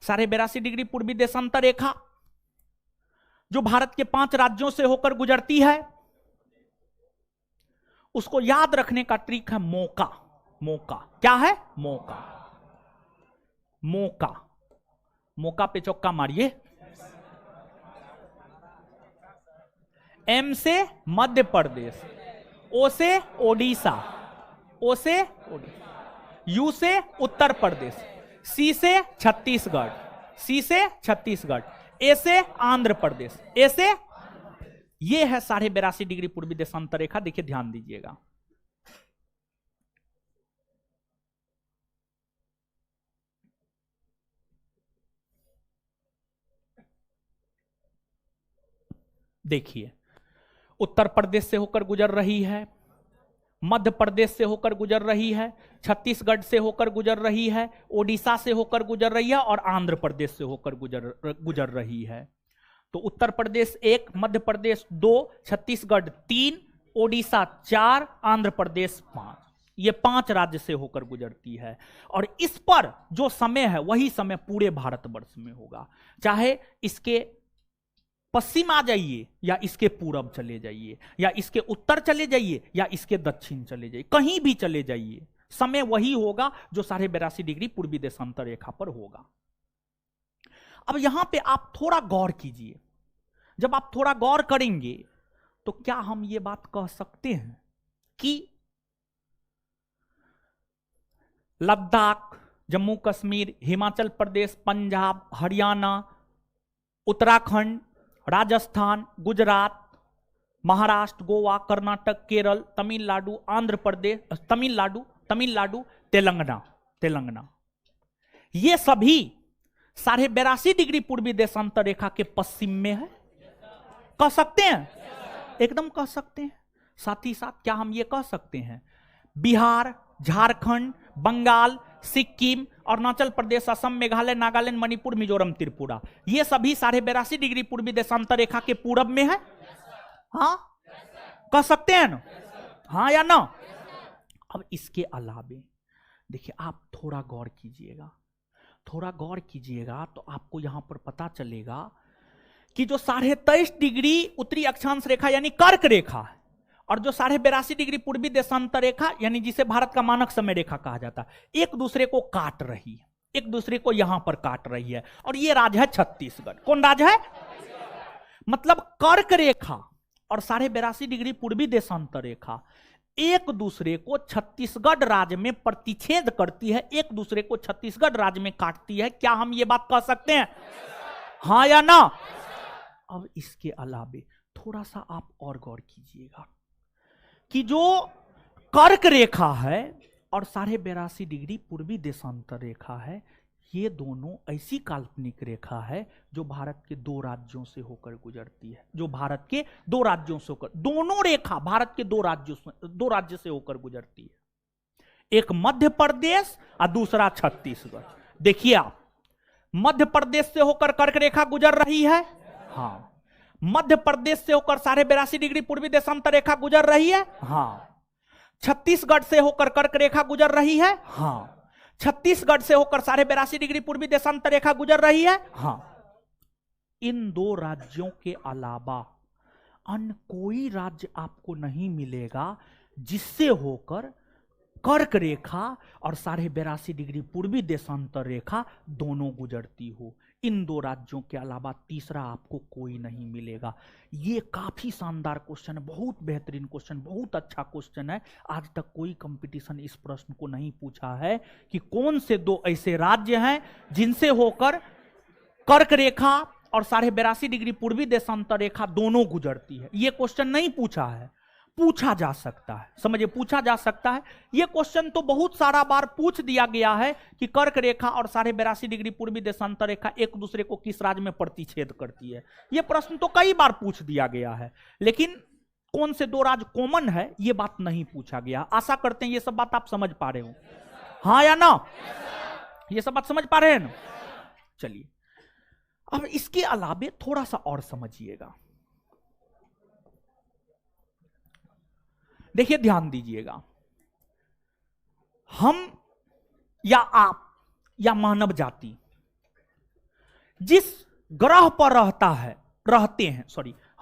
A: 82.5 डिग्री पूर्वी देशांतर रेखा जो भारत के 5 राज्यों से होकर गुजरती है, उसको याद रखने का ट्रिक है मौका। क्या है? मौका पे चौका मारिए। एम से मध्य प्रदेश, ओ से ओडिशा, यू से उत्तर प्रदेश, सी से छत्तीसगढ़, ए से आंध्र प्रदेश, ए से, ये है 82.5 डिग्री पूर्वी देशांतर रेखा। देखिए ध्यान दीजिएगा, देखिए उत्तर प्रदेश से होकर गुजर रही है, मध्य प्रदेश से होकर गुजर रही है, छत्तीसगढ़ से होकर गुजर रही है, ओडिशा से होकर गुजर रही है और आंध्र प्रदेश से होकर गुजर रही है। तो उत्तर प्रदेश 1, मध्य प्रदेश 2, छत्तीसगढ़ 3, ओडिशा 4, आंध्र प्रदेश 5, ये 5 राज्य से होकर गुजरती है। और इस पर जो समय है वही समय पूरे भारतवर्ष में होगा, चाहे इसके पश्चिम आ जाइए या इसके पूरब चले जाइए या इसके उत्तर चले जाइए या इसके दक्षिण चले जाइए, कहीं भी चले जाइए, समय वही होगा जो 82.5 डिग्री पूर्वी देशांतर रेखा पर होगा। अब यहां पे आप थोड़ा गौर कीजिए, जब आप थोड़ा गौर करेंगे तो क्या हम ये बात कह सकते हैं कि लद्दाख, जम्मू कश्मीर, हिमाचल प्रदेश, पंजाब, हरियाणा, उत्तराखंड, राजस्थान, गुजरात, महाराष्ट्र, गोवा, कर्नाटक, केरल, तमिलनाडु, आंध्र प्रदेश, तमिलनाडु, तेलंगाना, ये सभी 82.5 डिग्री पूर्वी देशांतर रेखा के पश्चिम में है? कह सकते हैं? एकदम कह सकते हैं। साथ ही साथ क्या हम ये कह सकते हैं बिहार, झारखंड, बंगाल, सिक्किम, अरुणाचल प्रदेश, असम, मेघालय, नागालैंड, मणिपुर, मिजोरम, त्रिपुरा, ये सभी 82.5 डिग्री पूर्वी देशांतर रेखा के पूरब में है? हाँ, कह सकते हैं ना? हाँ या ना? अब इसके अलावे देखिए, आप थोड़ा गौर कीजिएगा थोड़ा गौर कीजिएगा तो आपको यहां पर पता चलेगा कि जो 23.5 डिग्री उत्तरी अक्षांश रेखा यानी कर्क रेखा है और जो 82.5 डिग्री पूर्वी देशांतर रेखा यानी जिसे भारत का मानक समय रेखा कहा जाता है, एक दूसरे को काट रही है, एक दूसरे को यहां पर काट रही है। और ये राज्य है छत्तीसगढ़। कौन राज्य है? मतलब कर्क रेखा और 82.5 डिग्री पूर्वी देशांतर रेखा एक दूसरे को छत्तीसगढ़ राज्य में प्रतिच्छेद करती है, एक दूसरे को छत्तीसगढ़ राज्य में काटती है। क्या हम ये बात कह सकते हैं? हाँ या ना? अब इसके अलावे थोड़ा सा आप और गौर कीजिएगा कि जो कर्क रेखा है और 82.5 डिग्री पूर्वी देशांतर रेखा है, ये दोनों ऐसी काल्पनिक रेखा है जो भारत के दो राज्यों से होकर गुजरती है, जो भारत के दो राज्यों से होकर, दोनों रेखा भारत के दो राज्य से होकर गुजरती है। एक मध्य प्रदेश और दूसरा छत्तीसगढ़। देखिए आप, मध्य प्रदेश से होकर कर्क रेखा गुजर रही है। हाँ, मध्य प्रदेश से होकर 82.5 डिग्री पूर्वी देशांतर रेखा गुजर रही है। हाँ, छत्तीसगढ़ से होकर कर्क रेखा गुजर रही है। हाँ, छत्तीसगढ़ से होकर 82.5 डिग्री पूर्वी देशांतर रेखा गुजर रही है। हाँ, इन दो राज्यों के अलावा अन्य कोई राज्य आपको नहीं मिलेगा जिससे होकर कर्क रेखा और 82.5 डिग्री पूर्वी देशांतर रेखा दोनों गुजरती हो। इन दो राज्यों के अलावा तीसरा आपको कोई नहीं मिलेगा। ये काफी शानदार क्वेश्चन है, बहुत बेहतरीन क्वेश्चन, बहुत अच्छा क्वेश्चन है। आज तक कोई कंपटीशन इस प्रश्न को नहीं पूछा है कि कौन से दो ऐसे राज्य हैं जिनसे होकर कर्क रेखा और 82.5 डिग्री पूर्वी देशांतर रेखा दोनों गुजरती है। ये क्वेश्चन नहीं पूछा है, पूछा जा सकता है। समझिए, पूछा जा सकता है। यह क्वेश्चन तो बहुत सारा बार पूछ दिया गया है कि कर्क रेखा और 82.5 डिग्री पूर्वी देशांतर रेखा एक दूसरे को किस राज्य में प्रतिच्छेद करती है। यह प्रश्न तो कई बार पूछ दिया गया है, लेकिन कौन से दो राज्य कॉमन है यह बात नहीं पूछा गया। आशा करते हैं यह सब बात आप समझ पा रहे हो, हाँ या ना? यह सब बात समझ पा रहे हैं ना? चलिए, अब इसके अलावे थोड़ा सा और समझिएगा। देखिए, ध्यान दीजिएगा, हम या आप या मानव जाति जिस ग्रह पर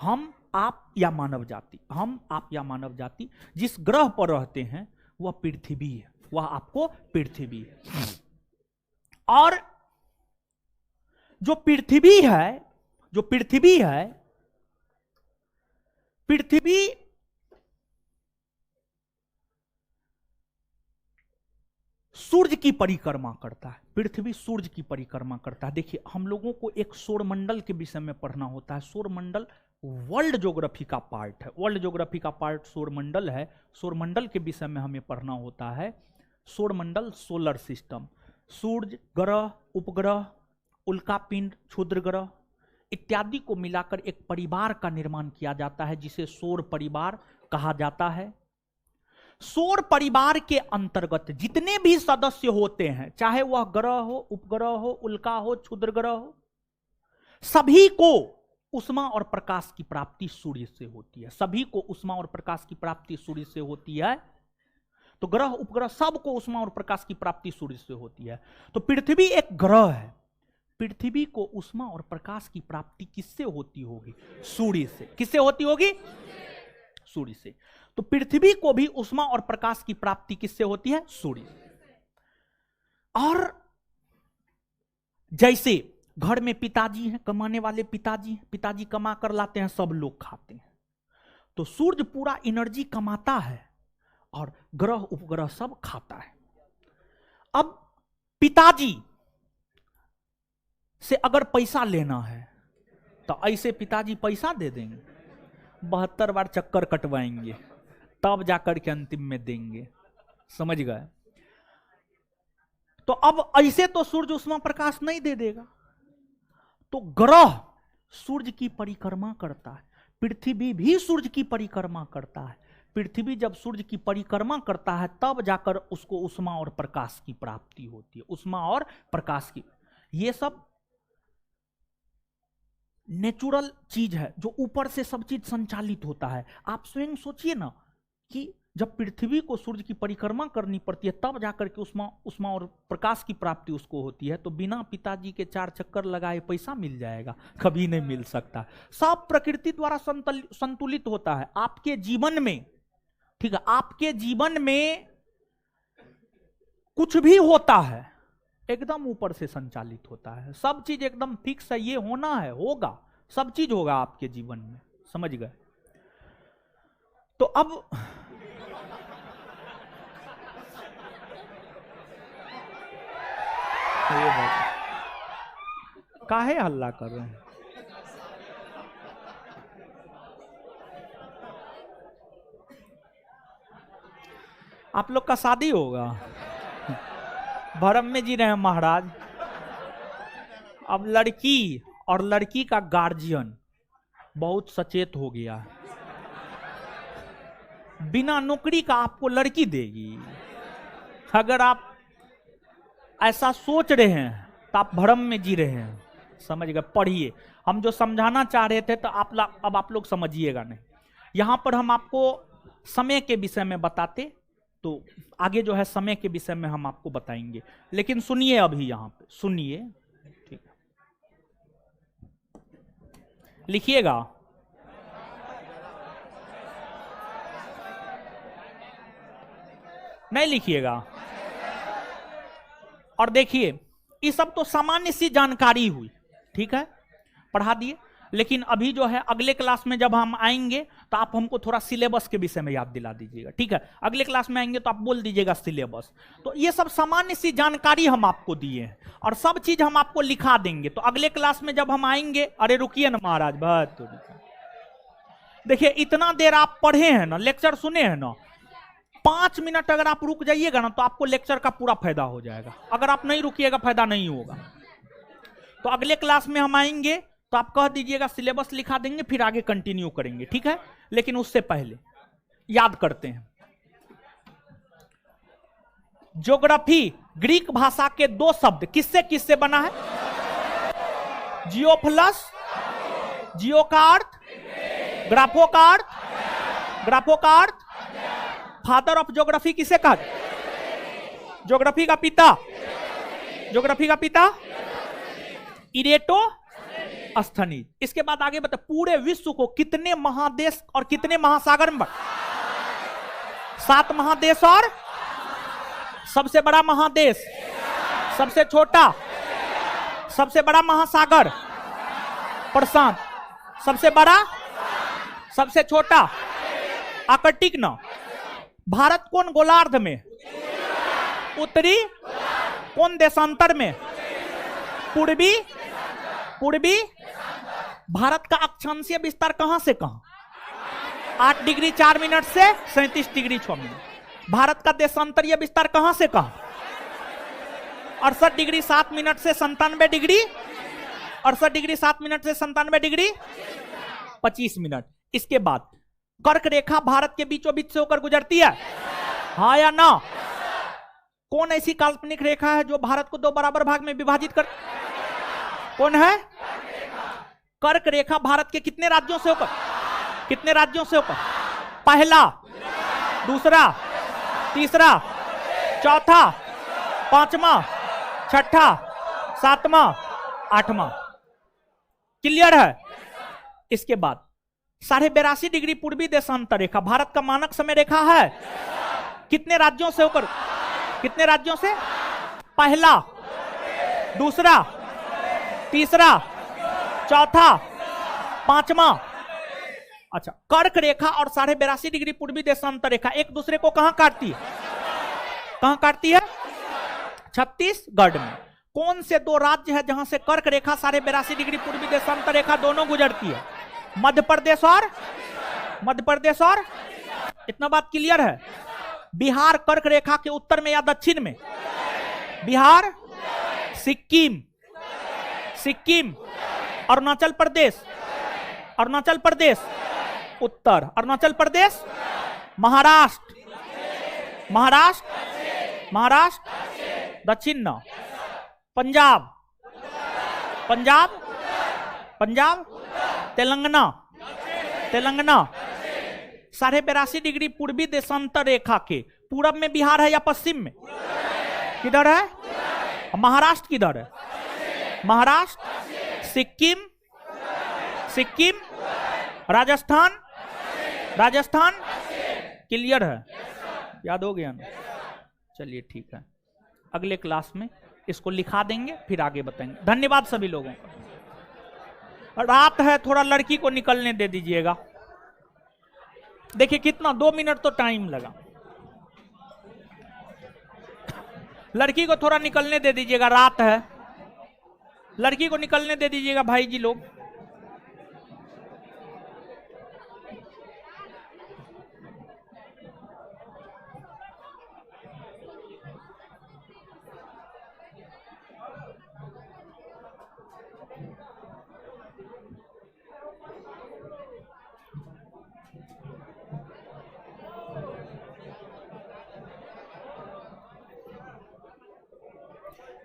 A: हम आप या मानव जाति जिस ग्रह पर रहते हैं वह पृथ्वी है, वह आपको पृथ्वी है। और जो पृथ्वी सूर्य की परिक्रमा करता है। पृथ्वी सूर्य की परिक्रमा करता है। देखिए, हम लोगों को एक सौरमंडल के विषय में पढ़ना होता है। सौरमंडल वर्ल्ड ज्योग्राफी का पार्ट है, वर्ल्ड ज्योग्राफी का पार्ट सौरमंडल है। सौरमंडल के विषय में हमें पढ़ना होता है। सौरमंडल, सोलर सिस्टम, सूर्य, ग्रह, उपग्रह, उल्कापिंड, क्षुद्र ग्रह इत्यादि को मिलाकर एक परिवार का निर्माण किया जाता है जिसे सौर परिवार कहा जाता है। सौर परिवार के अंतर्गत जितने भी सदस्य होते हैं, चाहे वह ग्रह हो, उपग्रह हो, उल्का हो, क्षुद्र ग्रह हो, सभी को उष्मा और प्रकाश की प्राप्ति सूर्य से होती है। सभी को उष्मा और प्रकाश की प्राप्ति सूर्य से होती है। तो ग्रह, उपग्रह सबको उष्मा और प्रकाश की प्राप्ति सूर्य से होती है। तो पृथ्वी एक ग्रह है। पृथ्वी को उष्मा और प्रकाश की प्राप्ति किससे होती होगी? सूर्य से। किससे होती होगी? सूर्य से। तो पृथ्वी को भी उष्मा और प्रकाश की प्राप्ति किससे होती है? सूर्य से। और जैसे घर में पिताजी हैं, कमाने वाले पिताजी कमा कर लाते हैं, सब लोग खाते हैं। तो सूर्य पूरा एनर्जी कमाता है और ग्रह उपग्रह सब खाता है। अब पिताजी से अगर पैसा लेना है तो ऐसे पिताजी पैसा दे देंगे? 72 बार चक्कर कटवाएंगे तब जाकर के अंतिम में देंगे। समझ गए? तो अब ऐसे तो सूर्य उष्मा प्रकाश नहीं दे देगा। तो ग्रह सूर्य की परिक्रमा करता है, पृथ्वी भी सूर्य की परिक्रमा करता है। पृथ्वी जब सूर्य की परिक्रमा करता है तब जाकर उसको उष्मा और प्रकाश की प्राप्ति होती है। उष्मा और प्रकाश की, ये सब नेचुरल चीज है जो ऊपर से सब चीज संचालित होता है। आप स्वयं सोचिए ना कि जब पृथ्वी को सूर्य की परिक्रमा करनी पड़ती है तब जाकर के उष्मा और प्रकाश की प्राप्ति उसको होती है। तो बिना पिताजी के 4 चक्कर लगाए पैसा मिल जाएगा? कभी नहीं मिल सकता। सब प्रकृति द्वारा संतुलित होता है। आपके जीवन में, ठीक है, आपके जीवन में कुछ भी होता है एकदम ऊपर से संचालित होता है। सब चीज एकदम फिक्स है, ये होना है, होगा, सब चीज होगा आपके जीवन में, समझ गए? तो अब काहे हल्ला कर रहे हैं? आप लोग का शादी होगा? भरम में जी रहे हैं महाराज। अब लड़की और लड़की का गार्जियन बहुत सचेत हो गया है। बिना नौकरी का आपको लड़की देगी। अगर आप ऐसा सोच रहे हैं तो आप भ्रम में जी रहे हैं, समझ गए? पढ़िए, हम जो समझाना चाह रहे थे तो अब आप लोग समझिएगा नहीं। यहां पर हम आपको समय के विषय में बताते तो आगे जो है समय के विषय में हम आपको बताएंगे, लेकिन सुनिए अभी यहां पे सुनिए, ठीक है? लिखिएगा। नहीं लिखिएगा। और देखिए, ये सब तो सामान्य सी जानकारी हुई, ठीक है, पढ़ा दिए। लेकिन अभी जो है अगले क्लास में जब हम आएंगे तो आप हमको थोड़ा सिलेबस के विषय में याद दिला दीजिएगा, ठीक है? अगले क्लास में आएंगे तो आप बोल दीजिएगा सिलेबस। तो ये सब सामान्य सी जानकारी हम आपको दिए हैं और सब चीज हम आपको लिखा देंगे। तो अगले क्लास में जब हम आएंगे, अरे रुकिए ना महाराज, बहुत देखिए, इतना देर आप पढ़े हैं ना, लेक्चर सुने हैं ना, 5 मिनट अगर आप रुक जाइएगा ना तो आपको लेक्चर का पूरा फायदा हो जाएगा। अगर आप नहीं रुकिएगा फायदा नहीं होगा। तो अगले क्लास में हम आएंगे तो आप कह दीजिएगा सिलेबस लिखा देंगे, फिर आगे कंटिन्यू करेंगे, ठीक है? लेकिन उससे पहले याद करते हैं। ज्योग्राफी ग्रीक भाषा के 2 शब्द किससे किससे बना है? जियो प्लस जियो का अर्थ, ग्राफो का अर्थ, ग्राफो का अर्थ। फादर ऑफ ज्योग्राफी किसे कहा? ज्योग्राफी का पिता, ज्योग्राफी का पिता इरेटोस्थनीज। इसके बाद आगे बता, पूरे विश्व को कितने महादेश और कितने महासागर में? 7 महादेश और सबसे बड़ा महादेश, सबसे छोटा, सबसे बड़ा महासागर प्रशांत, सबसे बड़ा, सबसे छोटा आर्कटिक ना। भारत कौन गोलार्ध में? उत्तरी कौन देशांतर में? पूर्वी, पूर्वी। भारत का अक्षांशीय विस्तार कहां से कहां? 8 डिग्री 4 मिनट से 37 डिग्री 6 मिनट। भारत का देशांतरीय विस्तार कहां से कहां? 68 डिग्री 7 मिनट से 97 डिग्री, 68 डिग्री 7 मिनट से 97 डिग्री 25 मिनट। इसके बाद कर्क रेखा भारत के बीचों बीच से होकर गुजरती है, हाँ या ना? कौन ऐसी काल्पनिक रेखा है जो भारत को 2 बराबर भाग में विभाजित कर? कौन है? कर्क रेखा भारत के कितने राज्यों से होकर? कितने राज्यों से होकर? पहला, दूसरा, तीसरा, चौथा, पांचवा, छठा, सातवां, आठवां। क्लियर है? इसके बाद 82.5 डिग्री पूर्वी देशांतर रेखा भारत का मानक समय रेखा है। कितने राज्यों से होकर? कितने राज्यों से? पहला, दूसरा, तीसरा, चौथा, पांचवा। अच्छा, कर्क रेखा और 82.5 डिग्री पूर्वी देशांतर रेखा एक दूसरे को कहां काटती है? कहां काटती है? छत्तीसगढ़ में। कौन से 2 राज्य है जहां से कर्क रेखा 82.5 डिग्री पूर्वी देशांतर रेखा दोनों गुजरती है? मध्य प्रदेश और, मध्य प्रदेश और, इतना बात क्लियर है? बिहार कर्क रेखा के उत्तर में या दक्षिण में? बिहार, सिक्किम, सिक्किम, अरुणाचल प्रदेश, अरुणाचल प्रदेश उत्तर, अरुणाचल प्रदेश, महाराष्ट्र, महाराष्ट्र, महाराष्ट्र दक्षिण न, पंजाब, पंजाब, पंजाब, तेलंगाना, तेलंगाना, 82.5 डिग्री पूर्वी देशांतर रेखा के पूरब में बिहार है या पश्चिम में? किधर है? महाराष्ट्र किधर है? महाराष्ट्र, सिक्किम, सिक्किम, राजस्थान, राजस्थान क्लियर है? याद हो गया ना? चलिए ठीक है, अगले क्लास में इसको लिखा देंगे, फिर आगे बताएंगे। धन्यवाद सभी लोगों का। रात है, थोड़ा लड़की को निकलने दे दीजिएगा। देखिए कितना 2 मिनट तो टाइम लगा। लड़की को थोड़ा निकलने दे दीजिएगा, रात है, लड़की को निकलने दे दीजिएगा भाई जी लोग।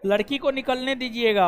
A: लड़की को निकलने दीजिएगा।